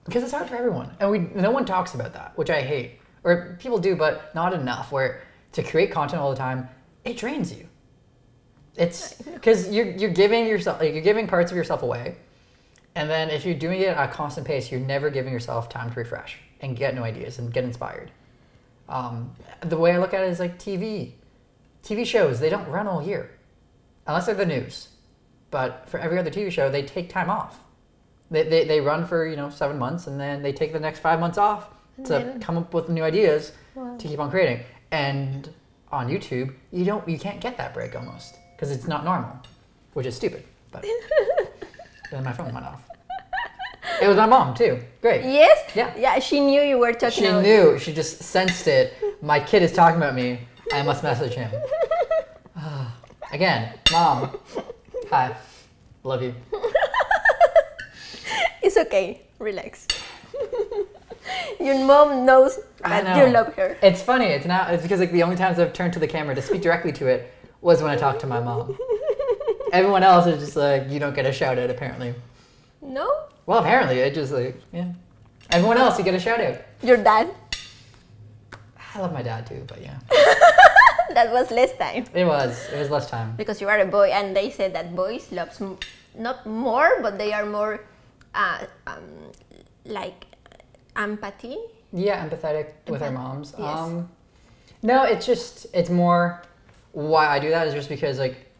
Because it's hard for everyone. And no one talks about that, which I hate. Or people do, but not enough. Where to create content all the time, it drains you. It's because you're giving yourself, like, you're giving parts of yourself away, and then if you're doing it at a constant pace, you're never giving yourself time to refresh and get new ideas and get inspired. The way I look at it is like TV shows. They don't run all year, unless they're the news. But for every other TV show, they take time off. They run for 7 months, and then they take the next 5 months off to come up with new ideas to keep on creating. And on YouTube, you can't get that break almost. Because it's not normal, which is stupid. But then my phone went off. It was my mom too. Great. Yes? Yeah. Yeah, she knew you were talking about She knew. She just sensed it. My kid is talking about me. I must message him. Again, Mom. Hi. Love you. okay. Relax. Your mom knows that you love her. It's funny. It's because like the only times I've turned to the camera to speak directly to it was when I talked to my mom. Everyone else is just like, you don't get a shout out apparently. No? Well, apparently it just like, yeah. Everyone else, you get a shout out. Your dad? I love my dad too, but yeah. That was less time. It was less time. Because you are a boy, and they said that boys love not more, but they are more like empathy. Yeah, empathetic with our moms. Yes. No, it's more why I do that is just because like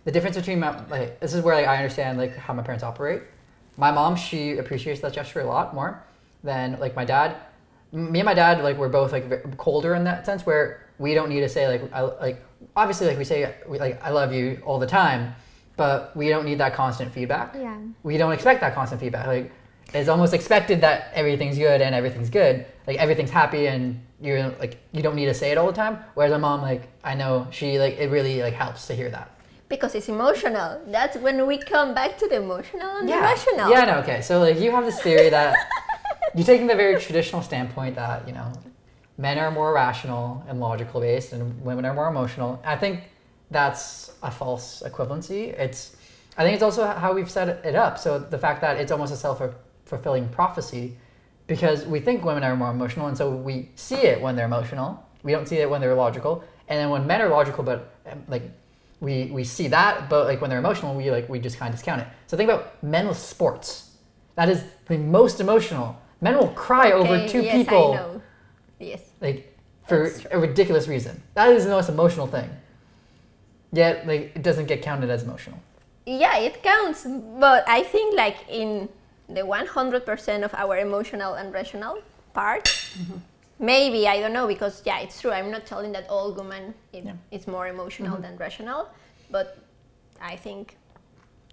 the difference between this is where like I understand like how my parents operate. My mom, she appreciates that gesture a lot more than like my dad. Me and my dad, like we're both like colder in that sense where we don't need to say like obviously like we say like I love you all the time, but we don't need that constant feedback. Yeah. We don't expect that constant feedback. Like it's almost expected that everything's good and everything's good. Like everything's happy and you're like you don't need to say it all the time. Whereas my mom, like I know she like it really like helps to hear that. Because it's emotional. That's when we come back to the emotional and the rational. Yeah, no, okay. So like you have this theory that you're taking the very traditional standpoint that, you know, men are more rational and logical based and women are more emotional. I think that's a false equivalency. I think it's also how we've set it up. So the fact that it's almost a self-fulfilling prophecy because we think women are more emotional and so we see it when they're emotional. We don't see it when they're logical. And then when men are logical, but like we see that, but like when they're emotional, we just kind of discount it. So think about men with sports. That is the most emotional. Men will cry over two people. I know. Yes. Like for a ridiculous reason. That is the most emotional thing. Yet like it doesn't get counted as emotional. Yeah, it counts, but I think like in the 100% of our emotional and rational part, maybe, I don't know, because yeah, it's true. I'm not telling that all women it's more emotional than rational, but I think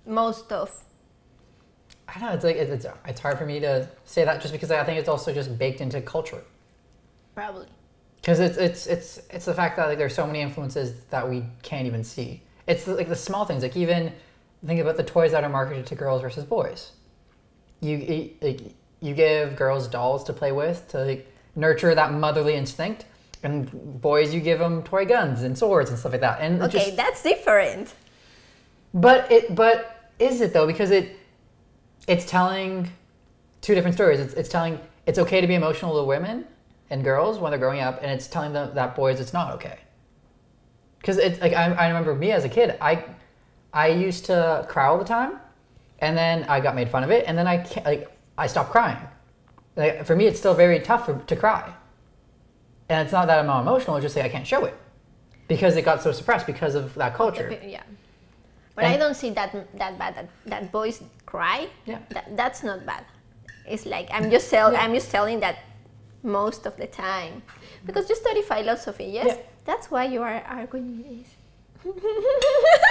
most of. I don't know. It's like it's hard for me to say that just because I think it's also just baked into culture. Probably. Because it's the fact that like there's so many influences that we can't even see. It's like the small things. Like even think about the toys that are marketed to girls versus boys. You give girls dolls to play with to like, nurture that motherly instinct, and boys you give them toy guns and swords and stuff like that. And okay, that's different. But is it though? Because it's telling two different stories. It's telling it's okay to be emotional to women and girls when they're growing up, and it's telling them that boys it's not okay. Because it's like I remember me as a kid, I used to cry all the time, and then I got made fun of it, and then I stopped crying. Like for me, it's still very tough to cry, and it's not that I'm not emotional. It's just like I can't show it because it got so suppressed because of that culture. Yeah. But I don't see that bad that boys cry. Yeah. That's not bad. It's like I'm just telling that most of the time because you study philosophy. Yes, yeah. That's why you are arguing this.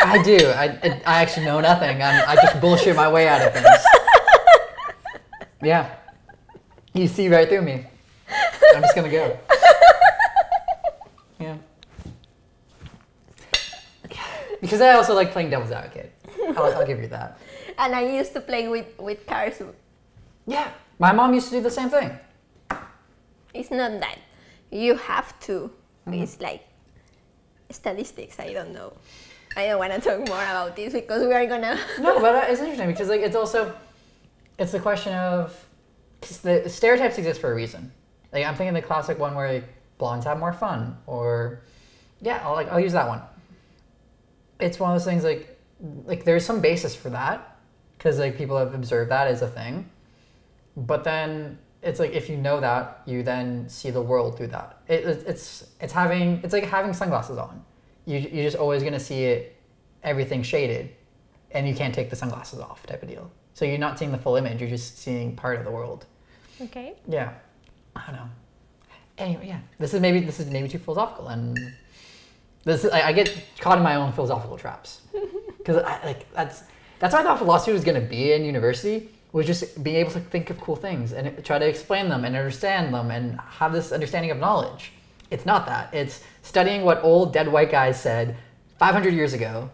I do. I actually know nothing. I just bullshit my way out of things. Yeah. You see right through me. I'm just gonna go. Yeah. Because I also like playing devil's advocate. I'll give you that. And I used to play with cars. Yeah. My mom used to do the same thing. It's not that. You have to. It's like statistics. I don't know. I don't want to talk more about this because we are gonna. No, but it's interesting because like it's the question of the stereotypes exist for a reason. Like I'm thinking the classic one where like blondes have more fun, or yeah, I'll use that one. It's one of those things like there's some basis for that because like people have observed that as a thing, but then it's like if you know that, you then see the world through that. It's like having sunglasses on. You're just always gonna see everything shaded, and you can't take the sunglasses off type of deal. So you're not seeing the full image. You're just seeing part of the world. Okay. Yeah, I don't know. Anyway, yeah, this is maybe too philosophical, and I get caught in my own philosophical traps because that's what I thought philosophy was gonna be in university. Was just being able to think of cool things and try to explain them and understand them and have this understanding of knowledge. It's not that. It's studying what old dead white guys said 500 years ago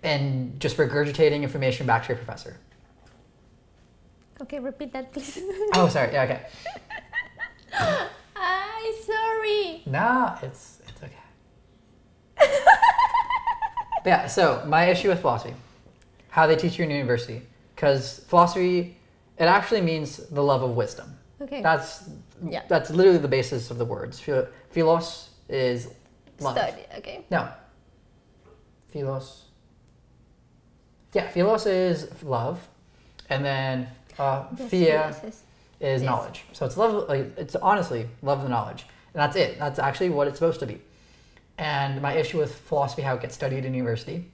and just regurgitating information back to your professor. Okay, repeat that, please. Oh, sorry. Yeah, okay. I'm sorry. Nah, it's okay. But yeah, so my issue with philosophy, how they teach you in university, because philosophy, it actually means the love of wisdom. Okay. That's literally the basis of the words. Philos is love. Study, okay. No. Philos. Yeah, philos is love, and then phia is knowledge. So it's love. Like, it's honestly love the knowledge, and that's it. That's actually what it's supposed to be. And my issue with philosophy, how it gets studied in university,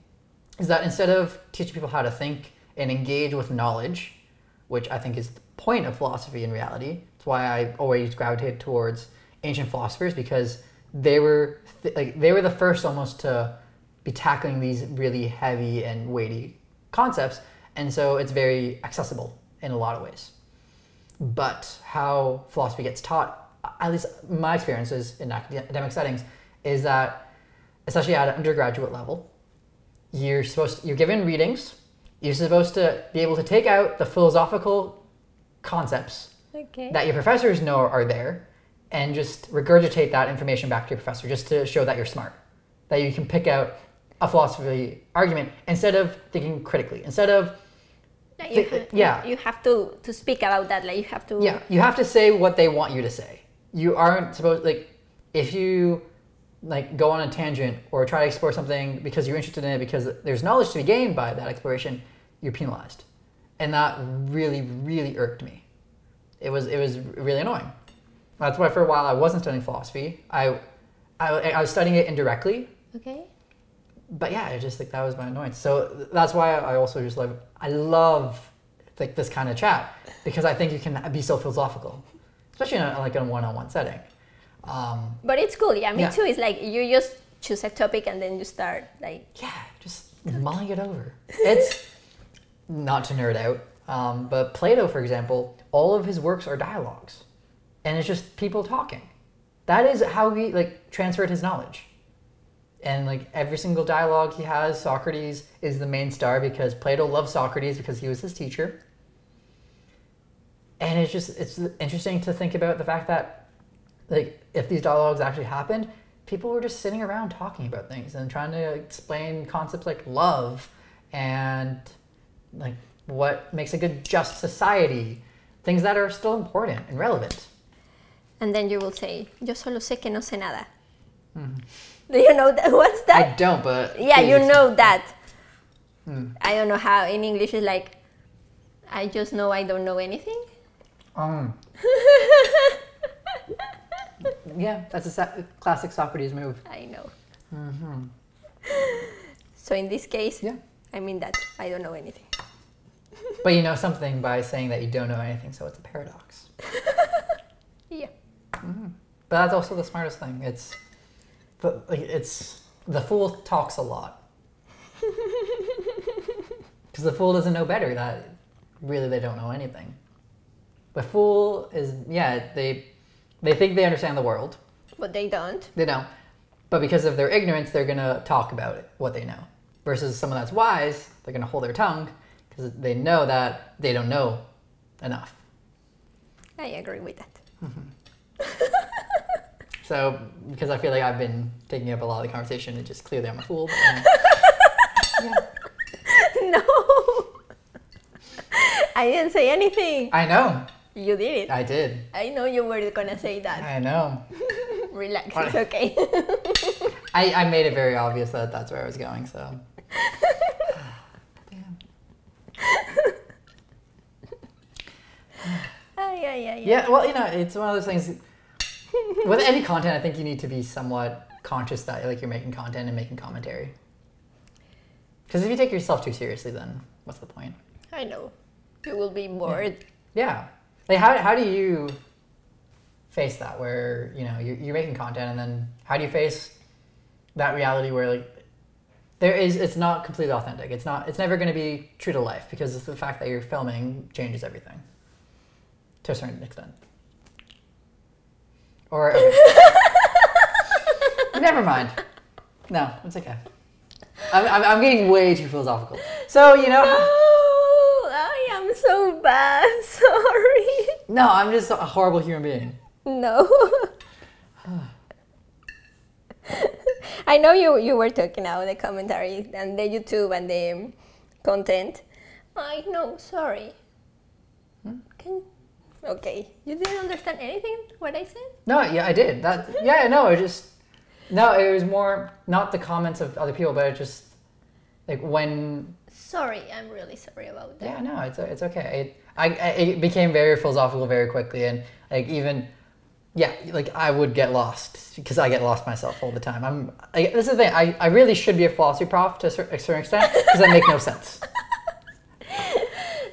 is that instead of teaching people how to think and engage with knowledge, which I think is the point of philosophy in reality, that's why I always gravitate towards ancient philosophers, because they were the first almost to be tackling these really heavy and weighty concepts, and so it's very accessible in a lot of ways. But how philosophy gets taught, at least my experiences in academic settings, is that, especially at an undergraduate level, you're given readings. You're supposed to be able to take out the philosophical concepts that your professors know are there, and just regurgitate that information back to your professor, just to show that you're smart, that you can pick out a philosophy argument instead of thinking critically, instead of you have to speak about that, like you have to you have to say what they want you to say. You aren't supposed, like, if you like go on a tangent or try to explore something because you're interested in it because there's knowledge to be gained by that exploration, you're penalized. And that really, really irked me. It was really annoying. That's why for a while I wasn't studying philosophy. I was studying it indirectly. Okay. But yeah, it just, like, that was my annoyance. So that's why I also just I love like this kind of chat, because I think you can be so philosophical, especially in a one-on-one setting. But it's cool, yeah, me too. It's like you just choose a topic and then you start just mulling it over. It's not to nerd out, but Plato, for example, all of his works are dialogues, and it's just people talking. That is how he transferred his knowledge. And every single dialogue he has, Socrates is the main star because Plato loved Socrates because he was his teacher. And it's interesting to think about the fact that if these dialogues actually happened, people were just sitting around talking about things and trying to explain concepts like love and what makes a good, just society, things that are still important and relevant. And then you will say, yo solo sé que no sé nada. Mm-hmm. Do you know that? What's that? I don't, but... Yeah, you know that. I don't know how in English it's like, I just know I don't know anything. Yeah, that's a classic Socrates move. I know. Mm-hmm. So in this case, I mean that I don't know anything. But you know something by saying that you don't know anything, so it's a paradox. Yeah. Mm-hmm. But that's also the smartest thing. It's the fool talks a lot. Because the fool doesn't know better, that really they don't know anything. The fool is, they think they understand the world. But they don't. They don't. But because of their ignorance, they're going to talk about it, what they know. Versus someone that's wise, they're going to hold their tongue because they know that they don't know enough. I agree with that. Mm-hmm. So, because I feel like I've been taking up a lot of the conversation, it's just clearly I'm a fool. But, No. I didn't say anything. I know. You did it. I did. I know you were gonna say that. I know. Relax, it's okay. I made it very obvious that that's where I was going, so. Yeah, well, it's one of those things. With any content, I think you need to be somewhat conscious that you're making content and making commentary. Because if you take yourself too seriously, then what's the point? I know. You will be bored. Yeah. How do you face that, where you're making content, and then how do you face that reality where it's not completely authentic. It's never going to be true to life, because it's the fact that you're filming changes everything to a certain extent. Or okay. Never mind. No, it's okay. I'm getting way too philosophical. So No, I am so bad. bad. Sorry. No, I'm just a horrible human being. No. I know you were talking about the commentary and the YouTube and the content. I know, sorry. Okay, you didn't understand anything what I said? No, yeah, I did. No, it was more not the comments of other people, but it just like when. Sorry, I'm really sorry about that. Yeah, no, it's okay. It became very philosophical very quickly, and like even. Yeah, like I would get lost because I get lost myself all the time. This is the thing. I really should be a philosophy prof to a certain extent because that makes no sense.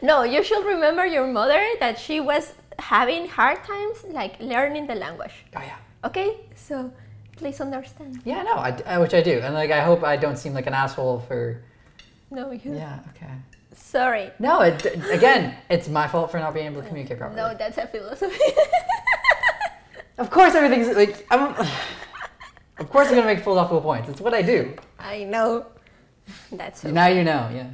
No, you should remember your mother that she was having hard times like learning the language. Oh yeah. Okay, so please understand. Yeah, no, which I do, and like I hope I don't seem like an asshole for. No, you. Yeah. Okay. Sorry. No, again, it's my fault for not being able to communicate properly. No, that's a philosophy. Of course, everything's like of course, I'm gonna make philosophical points. It's what I do. I know. That's so now you know. Yeah.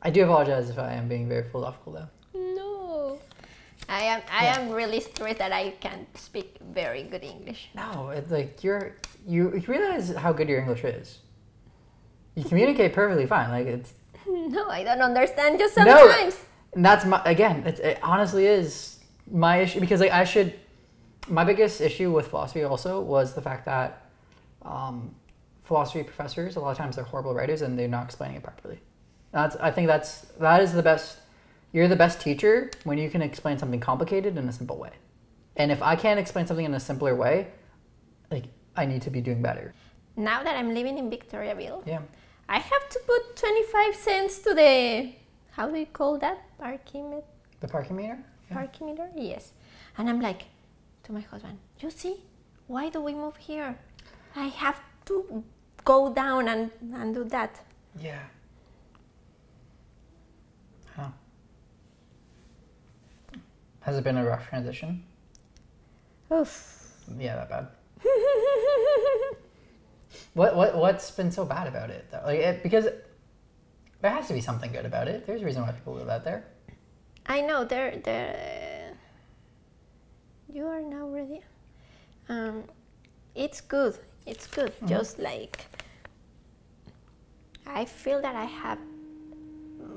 I do apologize if I am being very philosophical, though. No, I am really stressed that I can't speak very good English. No, it's like you realize how good your English is. You communicate perfectly fine. Like it's. No, I don't understand you sometimes. No, and that's it honestly is my issue because like my biggest issue with philosophy also was the fact that philosophy professors a lot of times they're horrible writers and they're not explaining it properly. I think that is the best. You're the best teacher when you can explain something complicated in a simple way. And if I can't explain something in a simpler way, like I need to be doing better. Now that I'm living in Victoriaville, yeah, I have to put 25 cents to the how do you call that parking meter? The parking meter. Yeah. Parking meter, yes. And I'm like to my husband, you see, why do we move here? I have to go down and do that. Yeah. Huh. Has it been a rough transition? Oof. Yeah, that bad. What's been so bad about it though? Like because there has to be something good about it. There's a reason why people live out there. I know you are now ready. It's good. It's good. Mm-hmm. Just like I feel that I have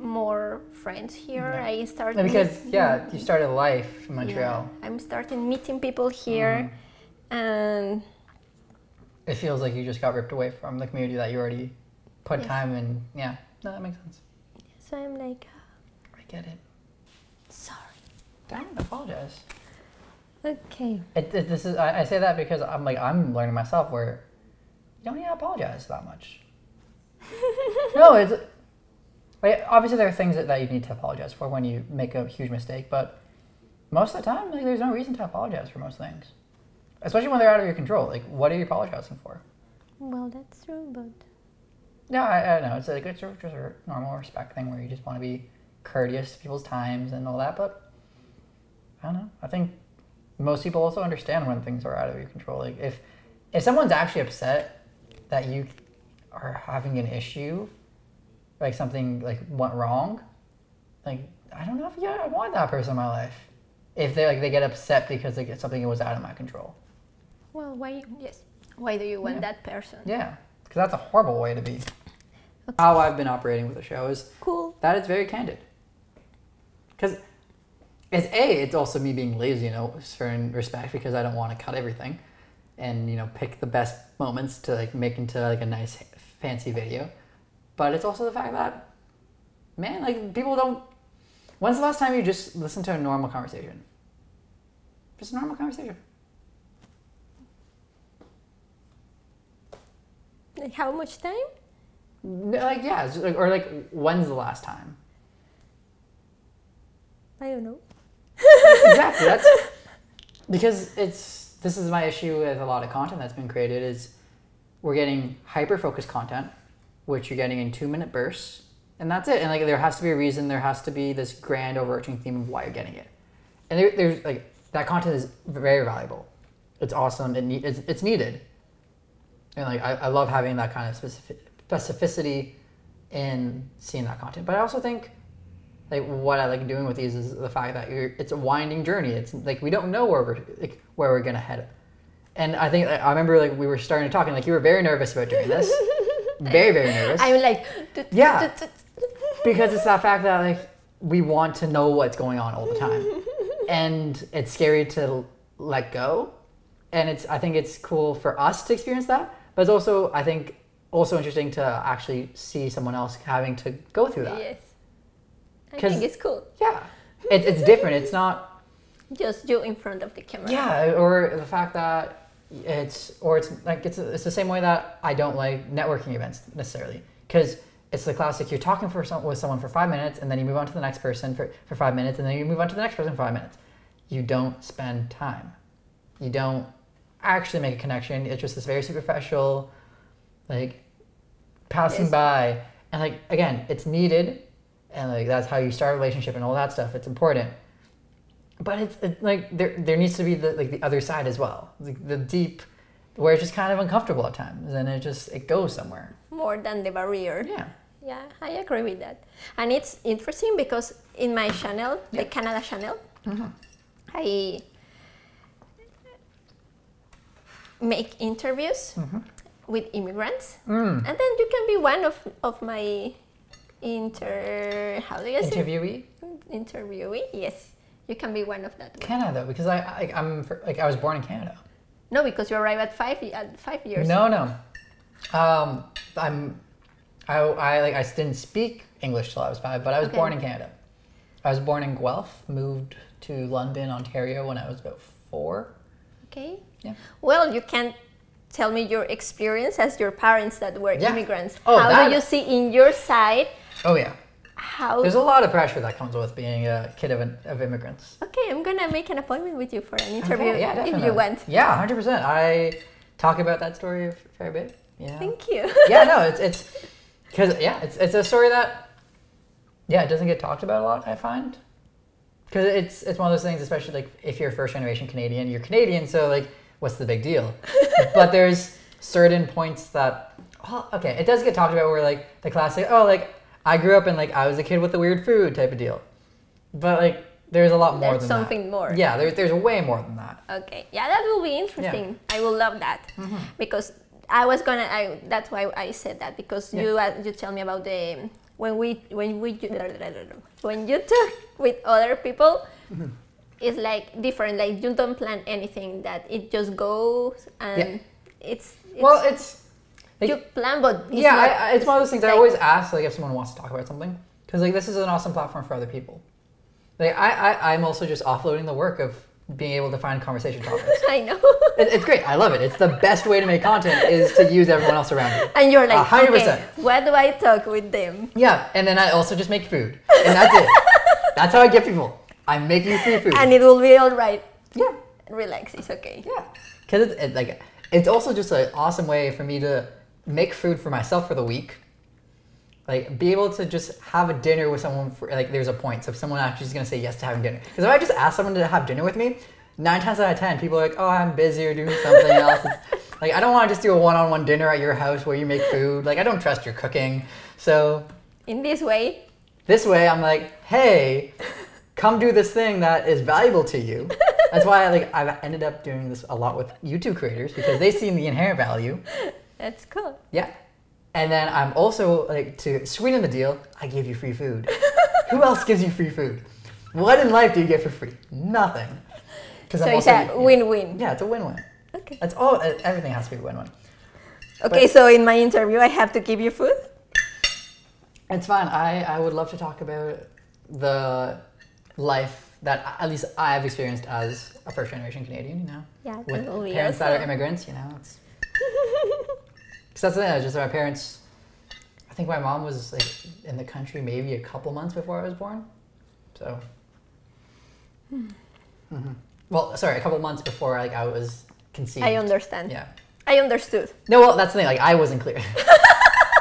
more friends here. Yeah. I started because you started life in Montreal. Yeah, I'm starting meeting people here, and it feels like you just got ripped away from the community that you already put time in. Yeah, no, that makes sense. So I'm like, I get it. Sorry. Don't apologize. Okay. I say that because I'm learning myself where you don't need to apologize that much. No, it's like obviously there are things that you need to apologize for when you make a huge mistake, but most of the time there's no reason to apologize for most things, especially when they're out of your control. Like, what are you apologizing for? Well, that's true, but yeah, I know it's like it's just a normal respect thing where you just want to be courteous to people's times and all that, but I don't know. I think most people also understand when things are out of your control. Like if someone's actually upset that you are having an issue, like something like went wrong, like I don't know if I want that person in my life. If they get upset because they get something that was out of my control. Well, why do you want that person? Yeah, because that's a horrible way to be. Okay. How I've been operating with the show is cool. That it's very candid. Because it's also me being lazy in a certain respect because I don't want to cut everything and pick the best moments to like make into like a nice fancy video. But it's also the fact that, man, like people don't. When's the last time you just listened to a normal conversation? Just a normal conversation. Like how much time? Like yeah, or like when's the last time? I don't know. Exactly. That's because this is my issue with a lot of content that's been created is we're getting hyper-focused content, which you're getting in 2-minute bursts, and that's it. And like there has to be a reason, there has to be this grand overarching theme of why you're getting it. And there's like that content is very valuable. It's awesome. It's needed. And like I love having that kind of specificity in seeing that content. But I also think like what I like doing with these is the fact that it's a winding journey. It's like we don't know where we're gonna head. And I think I remember like we were starting to talk and like you were very nervous about doing this. Very, very nervous. I'm like yeah. Because it's that fact that like we want to know what's going on all the time. And it's scary to let go. And I think it's cool for us to experience that. But it's also, I think, also interesting to actually see someone else having to go through that. Yes. I think it's cool. Yeah. It's different. It's not just you in front of the camera. Yeah, or the fact that it's the same way that I don't like networking events necessarily. Because it's the classic, you're talking with someone for 5 minutes and then you move on to the next person for 5 minutes and then you move on to the next person for 5 minutes. You don't spend time. You don't actually make a connection. It's just this very superficial, like, passing by. And like, again, it's needed. And like, that's how you start a relationship and all that stuff. It's important. But it's like, there needs to be the other side as well. Like the deep, where it's just kind of uncomfortable at times. And it goes somewhere. More than the barrier. Yeah. Yeah, I agree with that. And it's interesting because in my channel, the Canada channel, I make interviews with immigrants. And then you can be one of my interviewee? Interviewee, yes. You can be one of that. Canada, because I was born in Canada. No, because you arrived at 5 years. No. I didn't speak English till I was 5, but I was born in Canada. I was born in Guelph, moved to London, Ontario when I was about 4. Okay. Yeah. Well, you can tell me your experience as your parents that were immigrants. Oh, how do you see in your side? Oh yeah. How? There's a lot of pressure that comes with being a kid of immigrants. Okay, I'm gonna make an appointment with you for an interview if you want. Yeah, 100%. I talk about that story a fair bit. Yeah. Thank you. Yeah, no, it's because it's a story that it doesn't get talked about a lot. I find because it's one of those things, especially like if you're first generation Canadian, you're Canadian, so like what's the big deal? But there's certain points that it does get talked about where like the classic I grew up and like I was a kid with the weird food type of deal, but like there's a lot more than that. There's something more. Yeah, there's way more than that. Okay, yeah, that will be interesting. Yeah. I will love that because that's why I said that because you tell me about the when you talk with other people, it's like different. Like you don't plan anything; that it just goes and it's like, you plan, but it's one of those things. I always ask like if someone wants to talk about something because like this is an awesome platform for other people. Like I'm also just offloading the work of being able to find conversation topics. I know. It's great. I love it. It's the best way to make content is to use everyone else around you. And you're like, 100%. Okay, what do I talk with them? Yeah, and then I also just make food, and that's it. That's how I get people. I make you free food, and it will be all right. Yeah, relax. It's okay. Yeah, because it's also just an awesome way for me to make food for myself for the week. Like, be able to just have a dinner with someone for, like, there's a point. So if someone actually is going to say yes to having dinner. Because if I just ask someone to have dinner with me, 9 times out of 10, people are like, oh, I'm busy or doing something else. Like, I don't want to just do a one-on-one dinner at your house where you make food. Like, I don't trust your cooking. So in this way, I'm like, hey, come do this thing that is valuable to you. That's why I've ended up doing this a lot with YouTube creators because they see the inherent value. That's cool. Yeah. And then I'm also, like, to sweeten the deal, I give you free food. Who else gives you free food? What in life do you get for free? Nothing. So it's a win-win. Yeah, it's a win-win. Okay. That's all. Everything has to be a win-win. Okay, so in my interview, I have to give you food? It's fine. I would love to talk about the life that at least I've experienced as a first-generation Canadian, you know? Yeah, with parents that are immigrants, you know? It's... Because that's the thing, it's just my parents, I think my mom was like in the country maybe a couple months before I was born. So, well, sorry, a couple months before like I was conceived. I understand. Yeah. I understood. No, well, that's the thing, like I wasn't clear.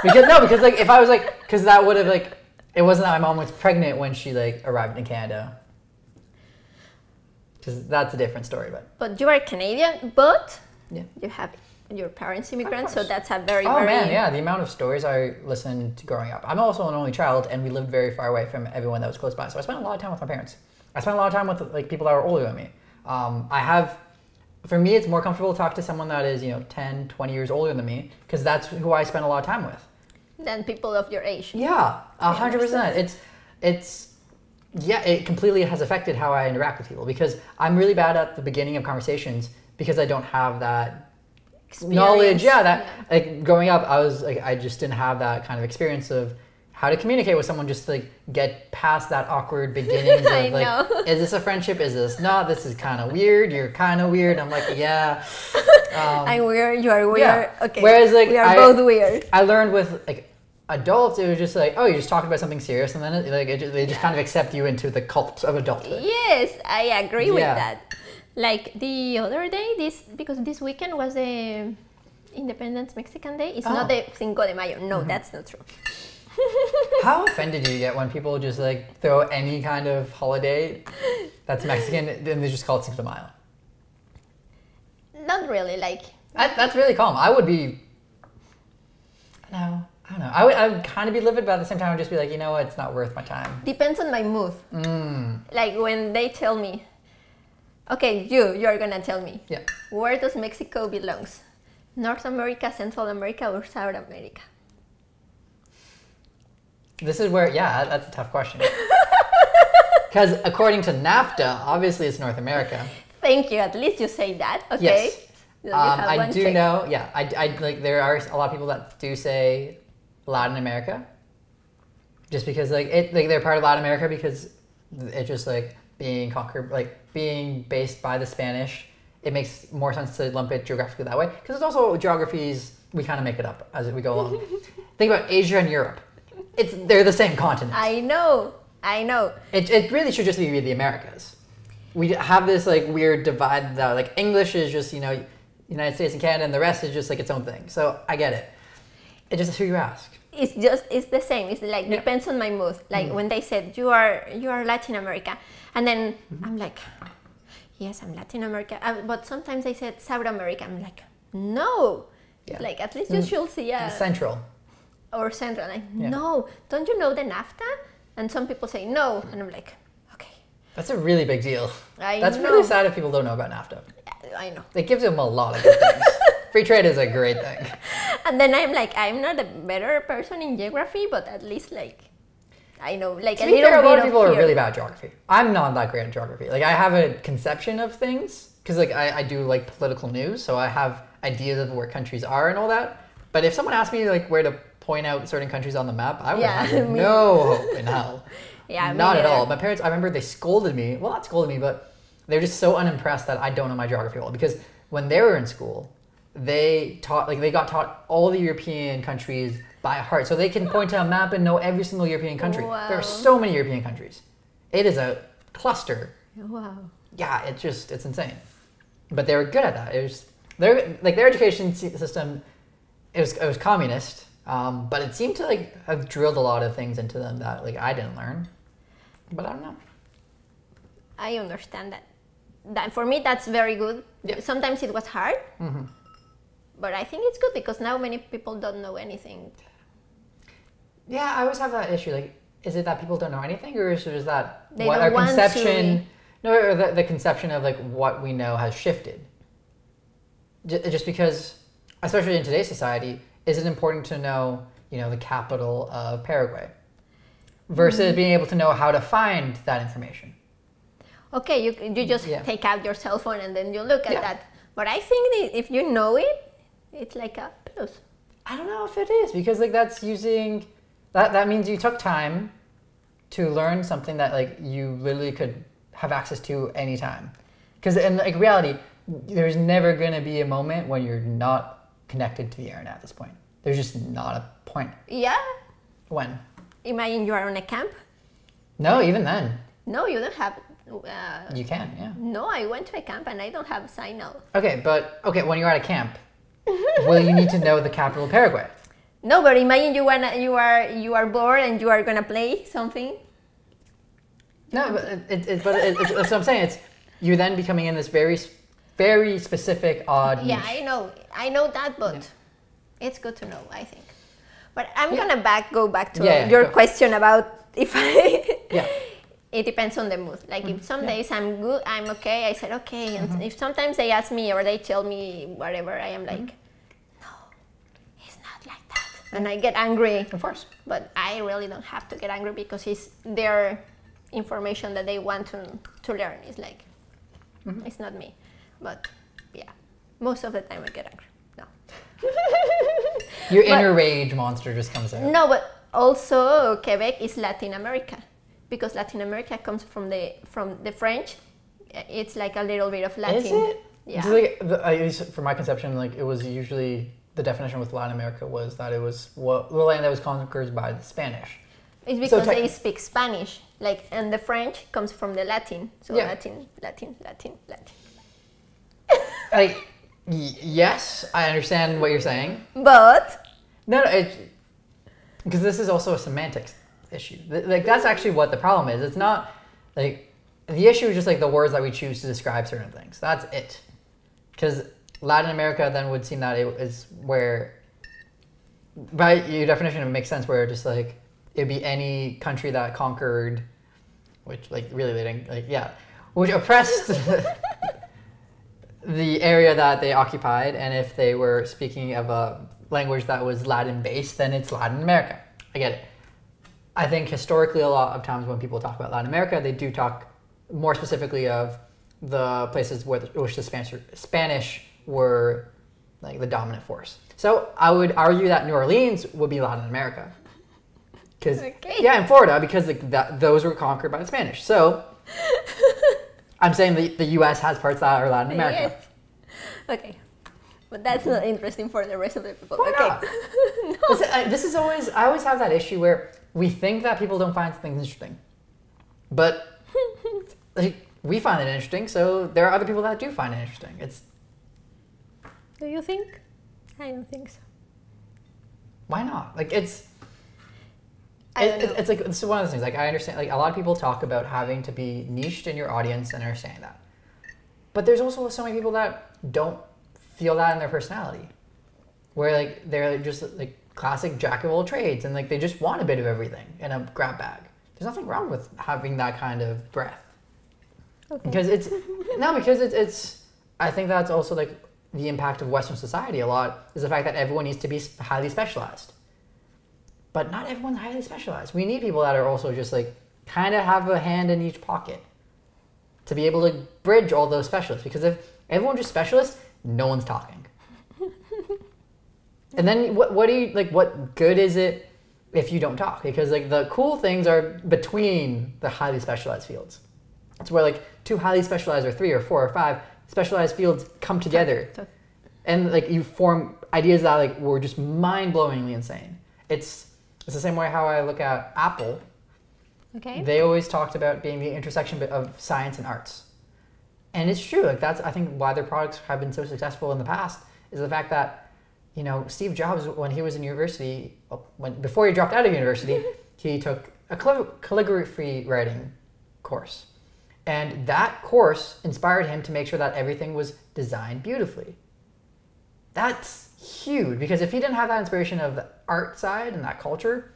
because like if I was like, because that would have like, it wasn't that my mom was pregnant when she like arrived in Canada. Because that's a different story, but. But you are Canadian, but yeah. You have your parents immigrants, so that's a very, oh man, yeah, the amount of stories I listened to growing up. I'm also an only child, and we lived very far away from everyone that was close by, so I spent a lot of time with my parents. I spent a lot of time with like people that were older than me. For me, it's more comfortable to talk to someone that is 10, 20 years older than me, because that's who I spend a lot of time with. Than people of your age. Yeah, 100%. It completely has affected how I interact with people, because I'm really bad at the beginning of conversations because I don't have that knowledge. Like growing up, I just didn't have that kind of experience of how to communicate with someone, just to like get past that awkward beginnings of like, is this a friendship? Is this not? This is kind of weird. You're kind of weird. I'm like, yeah. I'm weird. You are weird. Yeah. Okay. Whereas like we are both weird. I learned with like adults, it was just like, oh, you're just talking about something serious, and then they just kind of accept you into the cult of adulthood. Yes, I agree with that. Like the other day, because this weekend was the Independence Mexican Day. It's not the Cinco de Mayo. No, that's not true. How offended do you get when people just like throw any kind of holiday that's Mexican and they just call it Cinco de Mayo? Not really, like... That's really calm. I would be... No, I don't know. I would kind of be livid, but at the same time, I would just be like, you know what? It's not worth my time. Depends on my mood. Like when they tell me, okay, you're gonna tell me. Yeah. Where does Mexico belongs? North America, Central America, or South America? This is where, that's a tough question. Because according to NAFTA, obviously it's North America. Thank you. At least you say that. Okay. Yes. I do know. Yeah, I like. There are a lot of people that do say Latin America, just because they're part of Latin America, because it's just like being conquered, like being based by the Spanish. It makes more sense to lump it geographically that way, because it's also geographies, we kind of make it up as we go along. Think about Asia and Europe. They're the same continent. I know. It really should just be the Americas. We have this like weird divide that like English is just United States and Canada, and the rest is just like its own thing. So I get it. It just who you ask. It's the same. It's like depends on my mood. Like when they said you are Latin America, and then I'm like, yes, I'm Latin America. But sometimes they said South America. I'm like, no. Yeah. Like at least you should see Central. Or Central. Like no, don't you know the NAFTA? And some people say no, and I'm like, okay. That's a really big deal. That's really sad if people don't know about NAFTA. I know. It gives them a lot of good things. Free trade is a great thing. And then I'm like, I'm not a better person in geography, but at least like, I know like a lot of people are really bad at geography. I'm not that great at geography. Like I have a conception of things, because like I do like political news, so I have ideas of where countries are and all that. But if someone asked me like where to point out certain countries on the map, I would have no hope in hell. Not at all. My parents, I remember they scolded me. Well, not scolded me, but they were just so unimpressed that I don't know my geography well. Because when they were in school, they got taught all the European countries by heart. So they can point to a map and know every single European country. Wow. There are so many European countries. It is a cluster. Wow. Yeah, it's insane. But they were good at that. Their education system, it was communist. But it seemed to like have drilled a lot of things into them that like I didn't learn. But I don't know. I understand that for me that's very good. Yeah. Sometimes it was hard, but I think it's good because now many people don't know anything. Yeah, I always have that issue. Like, is it that people don't know anything, or is it just that our conception? No, or the conception of like what we know has shifted. Just because, especially in today's society. Is it important to know, the capital of Paraguay versus being able to know how to find that information? Okay, you just take out your cell phone and then you look at that. But I think that if you know it, it's like a plus. I don't know if it is, because like that's using that means you took time to learn something that like you literally could have access to anytime. Because in like reality, there's never gonna be a moment when you're not connected to the internet at this point. There's just not a point. Yeah. When? Imagine you are on a camp. No, even then. No, you don't have... you can, yeah. No, I went to a camp and I don't have signal. Okay, when you're at a camp, will you need to know the capital of Paraguay? No, but imagine you are bored and you are gonna play something. No, but it's what I'm saying. You're then becoming in this very very specific, odd niche. Yeah, I know that, but it's good to know, I think. But I'm gonna go back to your question about if I... It depends on the mood. Like if some days I'm good, I'm okay, I said okay. And if sometimes they ask me or they tell me whatever, I am like, no, it's not like that. And I get angry. Of course. But I really don't have to get angry because it's their information that they want to learn. It's like, it's not me. But yeah, most of the time I get angry. No. Your inner rage monster just comes out. No, but also Quebec is Latin America. Because Latin America comes from the French, it's like a little bit of Latin. Is it? Yeah. Like, from my conception, like it was usually the definition with Latin America was that it was the land that was conquered by the Spanish. It's because they speak Spanish, like, and the French comes from the Latin. So Latin. Yes, I understand what you're saying. But no, because this is also a semantics issue. Like that's actually what the problem is. It's not like the issue is just like the words that we choose to describe certain things. That's it. Because Latin America then would seem that it is where, by your definition, it makes sense. Where just like it'd be any country that conquered, which like really they didn't which oppressed the area that they occupied, and if they were speaking of a language that was Latin based, then it's Latin America. I get it. I think historically, a lot of times when people talk about Latin America, they do talk more specifically of the places which the Spanish were like the dominant force. So I would argue that New Orleans would be Latin America, because and Florida, because those were conquered by the Spanish. So I'm saying the U.S. has parts that are Latin America. Yes. Okay. But that's not interesting for the rest of the people. Why not? No. This is always, I always have that issue where we think that people don't find things interesting. But like, we find it interesting, so there are other people that do find it interesting. Do you think? I don't think so. Why not? Like it's like, this is one of those things. Like I understand, like a lot of people talk about having to be niched in your audience and understanding that. But there's also so many people that don't feel that in their personality, where like they're just like classic jack of all trades and like they just want a bit of everything in a grab bag. There's nothing wrong with having that kind of breadth. Okay. Because it's I think that's also like the impact of Western society a lot, is the fact that everyone needs to be highly specialized. But not everyone's highly specialized. We need people that are also just like kind of have a hand in each pocket to be able to bridge all those specialists. Because if everyone's just specialists, no one's talking. And then what do you like? What good is it if you don't talk? Because like the cool things are between the highly specialized fields. It's where like two highly specialized or three or four or five specialized fields come together, and like you form ideas that like were just mind-blowingly insane. It's the same way how I look at Apple. Okay. They always talked about being the intersection of science and arts. And it's true, like that's, I think, why their products have been so successful in the past, is the fact that, you know, Steve Jobs, when he was in university, before he dropped out of university, he took a calligraphy writing course. And that course inspired him to make sure that everything was designed beautifully. That's huge, because if he didn't have that inspiration of the art side and that culture,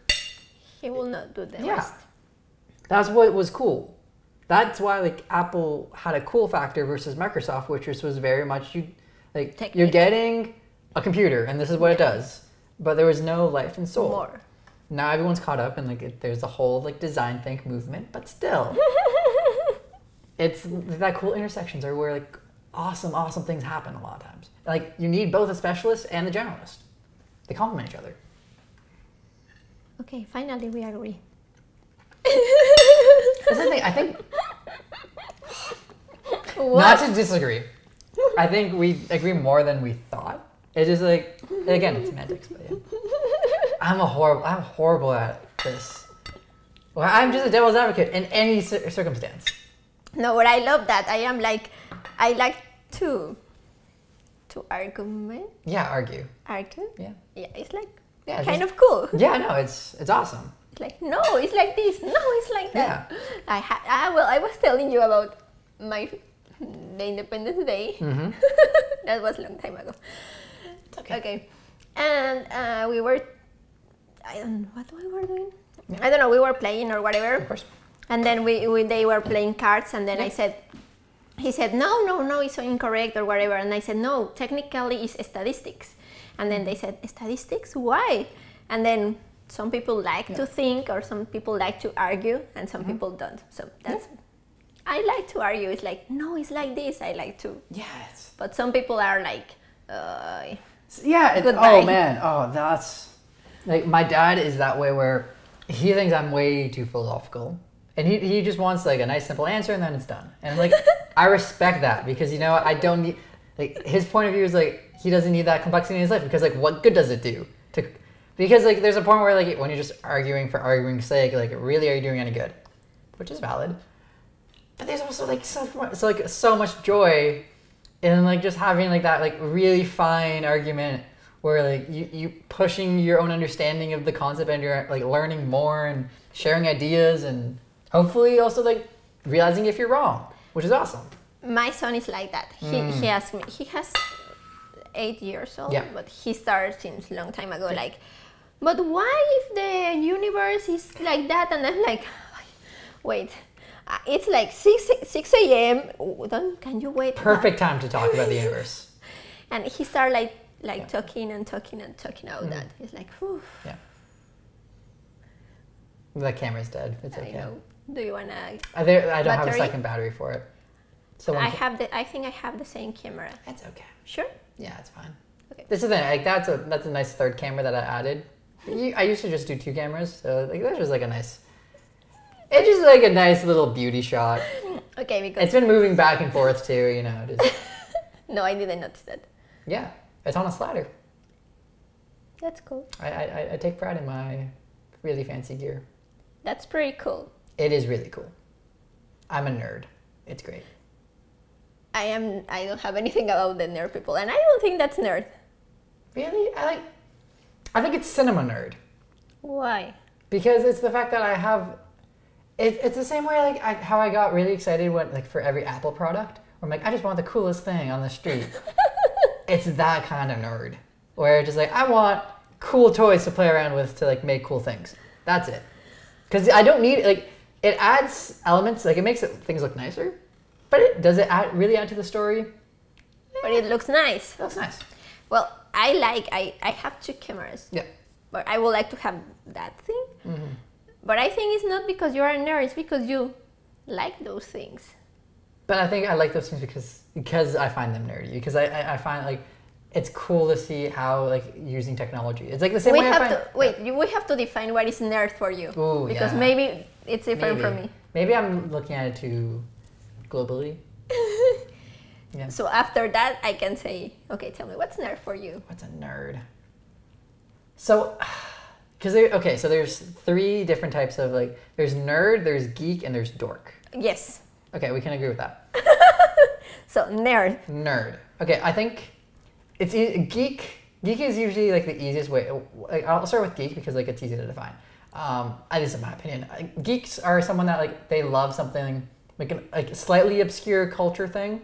he will not do the rest. That's what was cool. That's why like Apple had a cool factor versus Microsoft, which was very much you're getting a computer and this is what it does, but there was no life and soul. More. Now everyone's caught up and like there's a whole like design think movement, but still, it's that cool intersections are where like awesome things happen a lot of times. Like you need both a specialist and the generalist. They complement each other. Okay, finally we agree. That's the thing, I think. Not to disagree. I think we agree more than we thought. It's just like, again, it's semantics, but yeah. I'm horrible at this. Well, I'm just a devil's advocate in any circumstance. No, but I love that. I like to argument. Yeah, argue. Argue? Yeah. Yeah, it's like kind of cool. Yeah, no, it's awesome. It's like, no, it's like this. No, it's like that. Yeah. I was telling you about my the Independence Day. That was a long time ago. It's okay. Okay. And we were, I don't know what we were doing. Yeah. I don't know, we were playing or whatever. Of course. And then they were playing cards, and then he said, no, it's so incorrect or whatever. And I said, no, technically it's statistics. And then they said, statistics? Why? And then some people like to think, or some people like to argue, and some people don't. So that's, I like to argue. It's like, no, it's like this. I like to. Yes. But some people are like, oh man, that's, like, my dad is that way where he thinks I'm way too philosophical. And he just wants like a nice simple answer and then it's done. And like, I respect that because, you know, I don't need, like, his point of view is like, he doesn't need that complexity in his life because like, what good does it do? Because like, there's a point where like, when you're just arguing for arguing's sake, like, really are you doing any good? Which is valid. But there's also like so much joy in like just having like that like really fine argument where like you pushing your own understanding of the concept and you're like learning more and sharing ideas and hopefully also like realizing if you're wrong, which is awesome. My son is like that. He asked me, he has 8 years old, but he started since a long time ago, like, but why if the universe is like that? And I'm like, wait, it's like 6 a.m. Can you wait? Perfect time to talk about the universe. And he started like talking and talking and talking about that. He's like, whew. Yeah. The camera's dead. It's okay. I know. Do you wanna? I don't have a second battery for it. So I think I have the same camera. That's okay. Sure. Yeah, it's fine. Okay. This is the thing. Like that's a nice third camera that I added. I used to just do 2 cameras, so like that's just like a nice. It's just like a nice little beauty shot. Okay, because it's been moving back and forth too. You know. Just... No, I didn't notice that. Yeah, it's on a slider. That's cool. I take pride in my really fancy gear. That's pretty cool. It is really cool. I'm a nerd. It's great. I don't have anything about the nerd people, and I don't think that's nerd. Really? I think it's cinema nerd. Why? Because it's the fact that I have... It's the same way like how I got really excited when like for every Apple product. Where I'm like, I just want the coolest thing on the street. It's that kind of nerd. Where just like, I want cool toys to play around with to like make cool things. That's it. Because I don't need, like, it adds elements, like it makes things look nicer. But does it really add to the story? But it looks nice. It looks nice. Well, I have 2 cameras. Yeah. But I would like to have that thing. But I think it's not because you're a nerd, it's because you like those things. But I think I like those things because I find them nerdy. Because I find like it's cool to see how like using technology. It's like the same way I find... we have to define what is nerd for you. Ooh, because maybe it's different from me. Maybe I'm looking at it too globally. Yeah. So after that, I can say, okay, tell me, what's nerd for you? What's a nerd? So... so there's 3 different types of like, there's nerd, there's geek, and there's dork. Yes. Okay, we can agree with that. So nerd. Nerd. Okay, I think it's geek. Geek is usually like the easiest way. Like, I'll start with geek because like it's easy to define. At least in my opinion, geeks are someone that like they love something like a slightly obscure culture thing,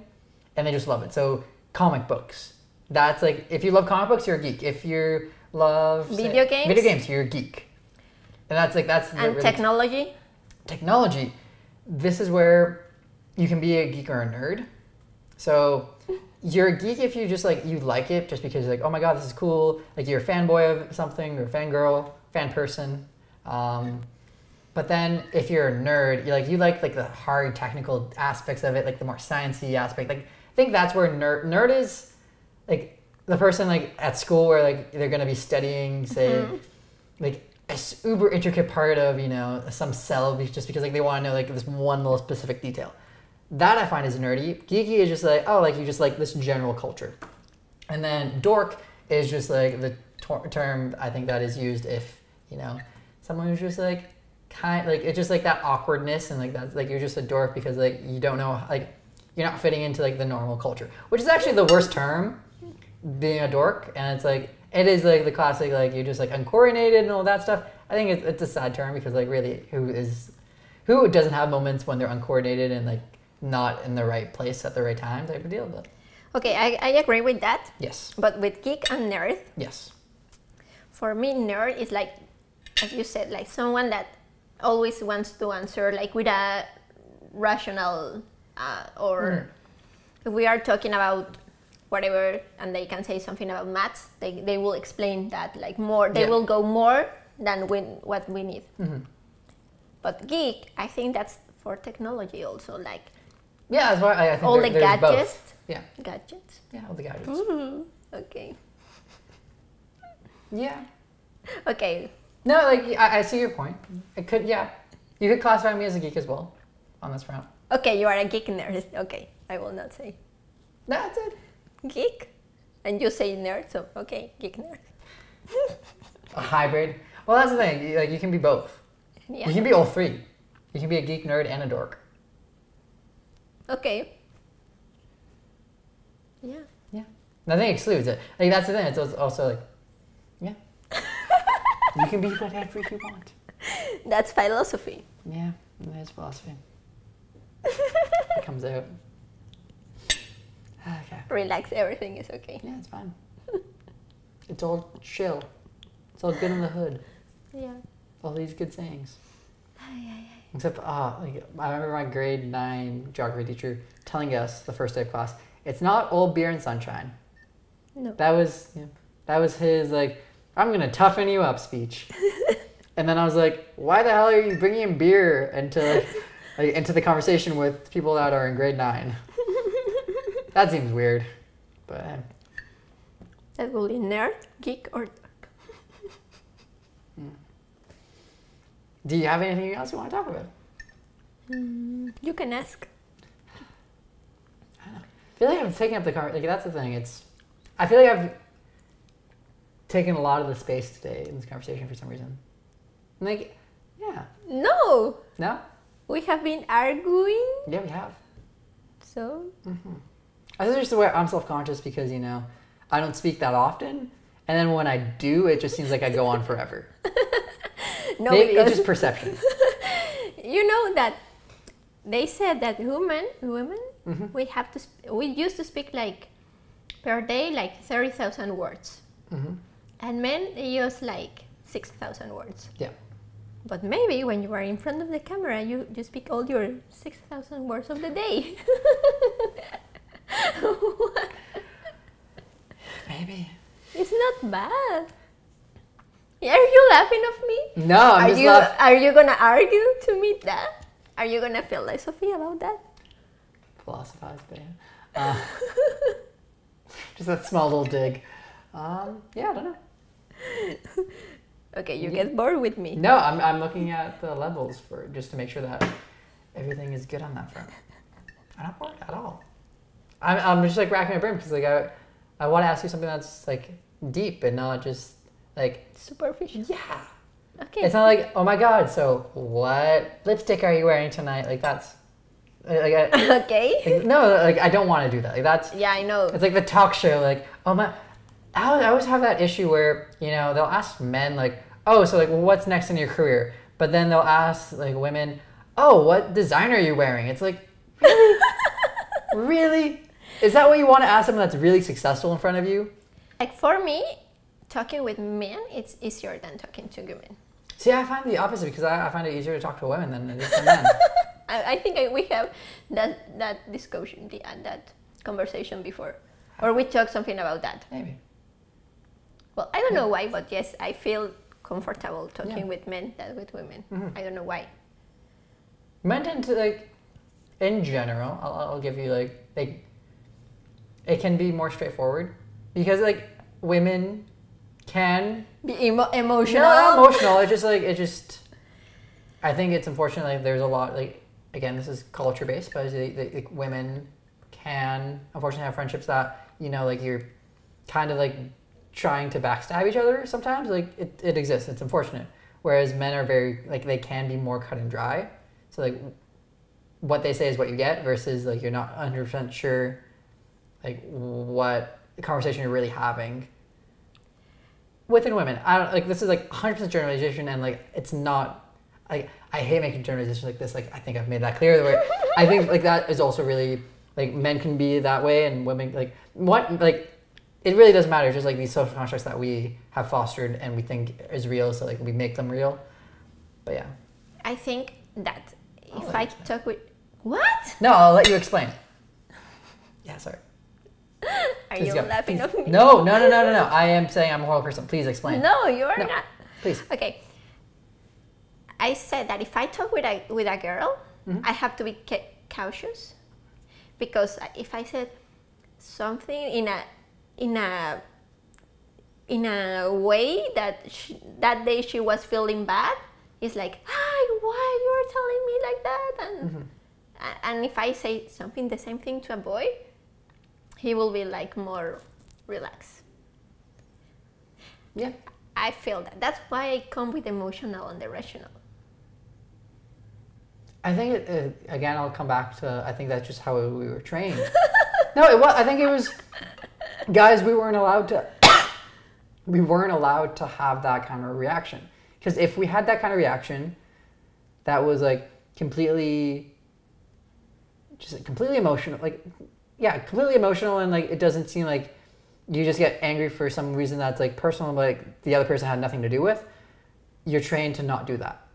and they just love it. So comic books. That's like if you love comic books, you're a geek. If you love video games, you're a geek. And that's and really technology. Technology. This is where you can be a geek or a nerd. So you're a geek if you just like you like it just because you're like, oh my god, this is cool. Like you're a fanboy of something or a fangirl, fan person. But then if you're a nerd, you like the hard technical aspects of it, like the more sciencey aspect. Like I think that's where nerd is like the person like at school where like they're gonna be studying, say, like a uber intricate part of, you know, some cell just because like they want to know like this one little specific detail. That I find is nerdy. Geeky is just like, oh, like you just like this general culture. And then dork is just like the term I think that is used if, you know, someone who's just like it's just like that awkwardness and like that's like you're just a dork because like you don't know, like you're not fitting into like the normal culture, which is actually the worst term, being a dork. And it's like it is like the classic like you're just like uncoordinated and all that stuff. I think it's a sad term because like really who doesn't have moments when they're uncoordinated and like not in the right place at the right time type of deal. But Okay, I agree with that. yes. But with geek and nerd, Yes. for me, nerd is like, as you said, like someone that always wants to answer like with a rational or if we are talking about whatever and they can say something about maths, they will explain that like more. They will go more than what we need. But geek, I think that's for technology also, like Yeah, that's why I think all the there's gadgets. both. Yeah. Gadgets. Yeah, all the gadgets. Okay. Yeah. Okay. No, like I see your point. It could, yeah. You could classify me as a geek as well, on this front. Okay, you are a geek nerd. Okay, I will not say That's it. geek, and you say nerd. So okay, geek nerd. A hybrid. Well, that's the thing. Like you can be both. Yeah. You can be all three. You can be a geek, nerd, and a dork. Okay. Yeah. Yeah. Nothing excludes it. Like that's the thing. It's also like, yeah. You can be whatever you want. That's philosophy. Yeah, it is philosophy. It comes out. Okay. Relax, everything is okay. Yeah, it's fine. It's all chill. It's all good in the hood. Yeah. All these good sayings. Except, like, I remember my grade 9 geography teacher telling us the first day of class, it's not all beer and sunshine. No. That was his, like, I'm going to toughen you up speech. And then I was like, why the hell are you bringing in beer into the conversation with people that are in grade 9? That seems weird. But That will be nerd, geek, or dork. do you have anything else you want to talk about? You can ask. I feel like I've taken up the car. Like that's the thing. I feel like I've taken a lot of the space today in this conversation for some reason. Like, yeah. No, No? we have been arguing. Yeah, we have. So. I think it's just the way I'm self-conscious because, I don't speak that often. And then when I do, it just seems like I go on forever. No, Maybe because it's just perception. you know that they said that women, we used to speak like per day like 30,000 words, and men they use like 6,000 words. Yeah. But maybe when you are in front of the camera, you speak all your 6,000 words of the day. Maybe. It's not bad. Are you laughing at me? No, I'm just laughing. Are you gonna argue to meet that? Are you gonna philosophy about that? Philosophize, but yeah. Just that small little dig. Yeah, I don't know. Okay, you get bored with me. No, I'm looking at the levels just to make sure that everything is good on that front. I'm not bored at all. I'm just like racking my brain because like I want to ask you something that's like deep and not just like superficial. Yeah. Okay. It's not like, oh my god, so what lipstick are you wearing tonight? Like that's like okay. Like, no, like I don't want to do that. Like that's yeah, I know. It's like the talk show. Like oh my, I always have that issue where they'll ask men like, oh, so like, well, what's next in your career? But then they'll ask like women, oh, what designer are you wearing? It's like, really, really, is that what you want to ask someone that's really successful in front of you? Like for me, talking with men, it's easier than talking to women. See, I find the opposite because I find it easier to talk to women than it is to men. I think we have that discussion, that conversation before, or we talked something about that. Maybe. Well, I don't know why, but yes, I feel comfortable talking with men than with women. I don't know why. Men tend to like, in general, I'll give you like it can be more straightforward because like women can be emotional. No, not emotional. It just. I think it's unfortunate. Like there's a lot. Like again, this is culture based, but like women can unfortunately have friendships that like you're kind of like trying to backstab each other sometimes. Like it exists. It's unfortunate. Whereas men are very like they can be more cut and dry. So like what they say is what you get versus like you're not 100% sure like what conversation you're really having. Within women, I don't like this is like 100% generalization and like it's not like I hate making generalizations like this. Like I think I've made that clear. Where I think like that is also really like men can be that way and women like what like it really doesn't matter. It's just like these social constructs that we have fostered and we think is real. So like we make them real. But yeah. I think that if I talk with what? No, I'll let you explain. Yeah, sorry. Are you laughing at me? No. I am saying I'm a horrible person. Please explain. No, you are not. Please. Okay. I said that if I talk with a girl, I have to be cautious, because if I said something in a way that that day she was feeling bad, it's like, hi, why you're telling me like that? And if I say something the same thing to a boy, he will be like more relaxed. Yeah. I feel that. That's why I come with emotional and the rational. I think again, I'll come back to. I think that's just how we were trained. No, it was. I think it was. Guys, we weren't allowed to. We weren't allowed to have that kind of reaction, because if we had that kind of reaction, that was like completely emotional. Like, yeah, completely emotional, and like it doesn't seem like you just get angry for some reason that's like personal, like the other person had nothing to do with. You're trained to not do that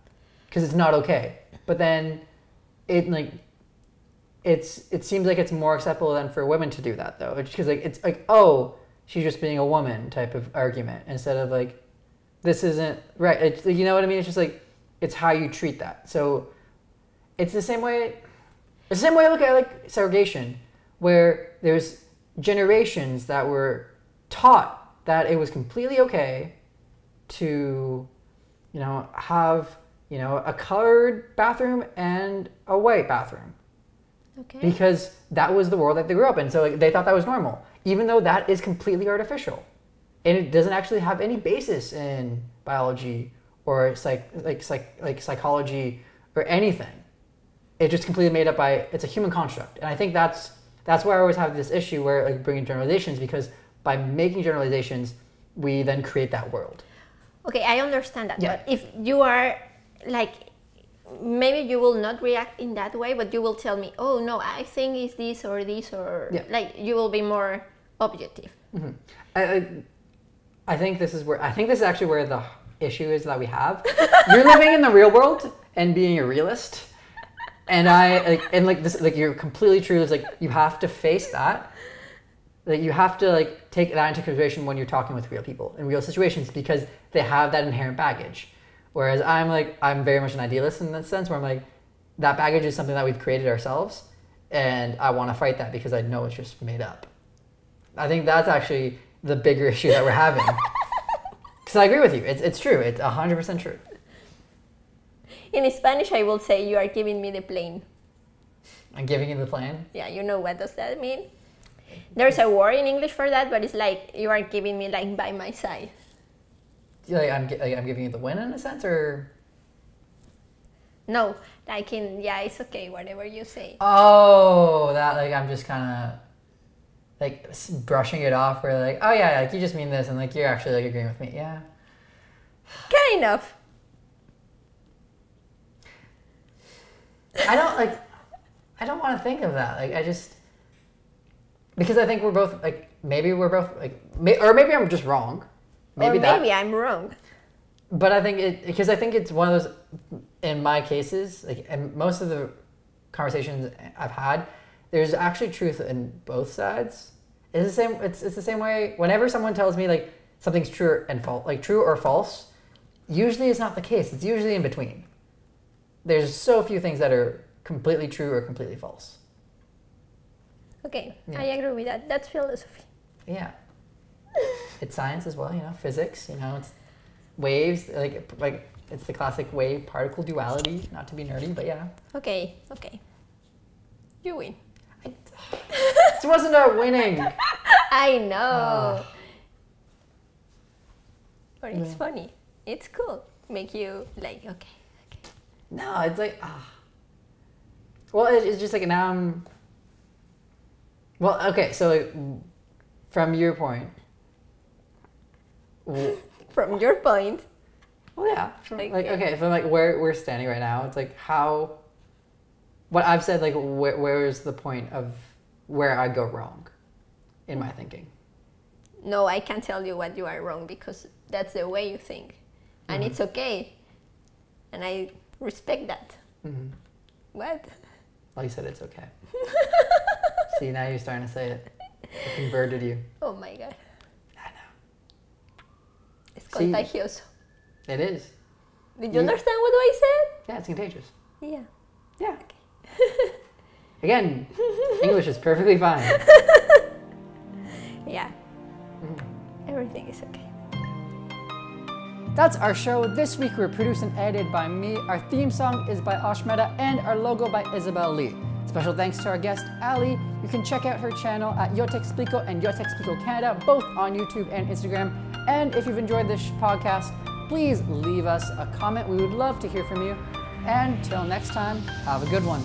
because it's not okay. But then it seems like it's more acceptable than for women to do that though, because like it's like, oh, she's just being a woman type of argument, instead of like, this isn't right. It's, you know what I mean? It's just like, it's how you treat that. So it's the same way I look at like segregation, where there's generations that were taught that it was completely okay to, have, a colored bathroom and a white bathroom. Okay. Because that was the world that they grew up in. So like, they thought that was normal, even though that is completely artificial. And it doesn't actually have any basis in biology or psychology or anything. It's just completely made up it's a human construct. And I think that's why I always have this issue where like bringing generalizations, because by making generalizations, we then create that world. Okay, I understand that. Yeah. But if you are like, maybe you will not react in that way, but you will tell me, oh no, I think it's this or this, or like you will be more objective. Mm-hmm. I think this is actually where the issue is that we have. You're living in the real world and being a realist, and you're completely true. It's like you have to face that. Like you have to like take that into consideration when you're talking with real people in real situations, because they have that inherent baggage. Whereas I'm very much an idealist in that sense, where I'm like, that baggage is something that we've created ourselves, and I want to fight that because I know it's just made up. I think that's actually the bigger issue that we're having. Because I agree with you. It's true. It's 100% true. In Spanish, I will say, you are giving me the plane. I'm giving you the plane? Yeah, you know what does that mean? There's a word in English for that, but it's like, you are giving me like by my side. Like I'm giving you the win in a sense, or? No, like it's okay, whatever you say. Oh, that like I'm just kind of like brushing it off, where like, oh yeah, like you just mean this, and like you're actually like agreeing with me, yeah. Kind of. I don't want to think of that. Like because I think we're both like, maybe we're both like, or maybe I'm just wrong. Maybe I'm wrong. But I think it's one of those, in my cases, like, and most of the conversations I've had, there's actually truth in both sides. It's the same way whenever someone tells me like something's true and false, like true or false, usually it's not the case. It's usually in between. There's so few things that are completely true or completely false. Okay, yeah. I agree with that. That's philosophy. Yeah. It's science as well, physics, it's waves, like it's the classic wave particle duality, not to be nerdy, but yeah. Okay. You win. This wasn't a winning. I know. But it's funny. It's cool. Make you like, okay. No, it's like, well, it's just like now I'm, well, okay, so like, from your point. From your point. Well, yeah. Okay, from like where we're standing right now, it's like what I've said, like where is the point of where I go wrong in my thinking? No, I can't tell you what you are wrong because that's the way you think. And it's okay. And I respect that. What? Well, you said it's okay. See, now you're starting to say it. I converted you. Oh my God. I know. It's contagioso. It is. Did you understand what I said? Yeah, it's contagious. Yeah. Yeah. Okay. Again, English is perfectly fine. Yeah. Everything is okay. That's our show. This week we're produced and edited by me. Our theme song is by Ashmeda and our logo by Isabel Lee. Special thanks to our guest, Ali. You can check out her channel at Yo Te Explico and Yo Te Explico Canada, both on YouTube and Instagram. And if you've enjoyed this podcast, please leave us a comment. We would love to hear from you. And till next time, have a good one.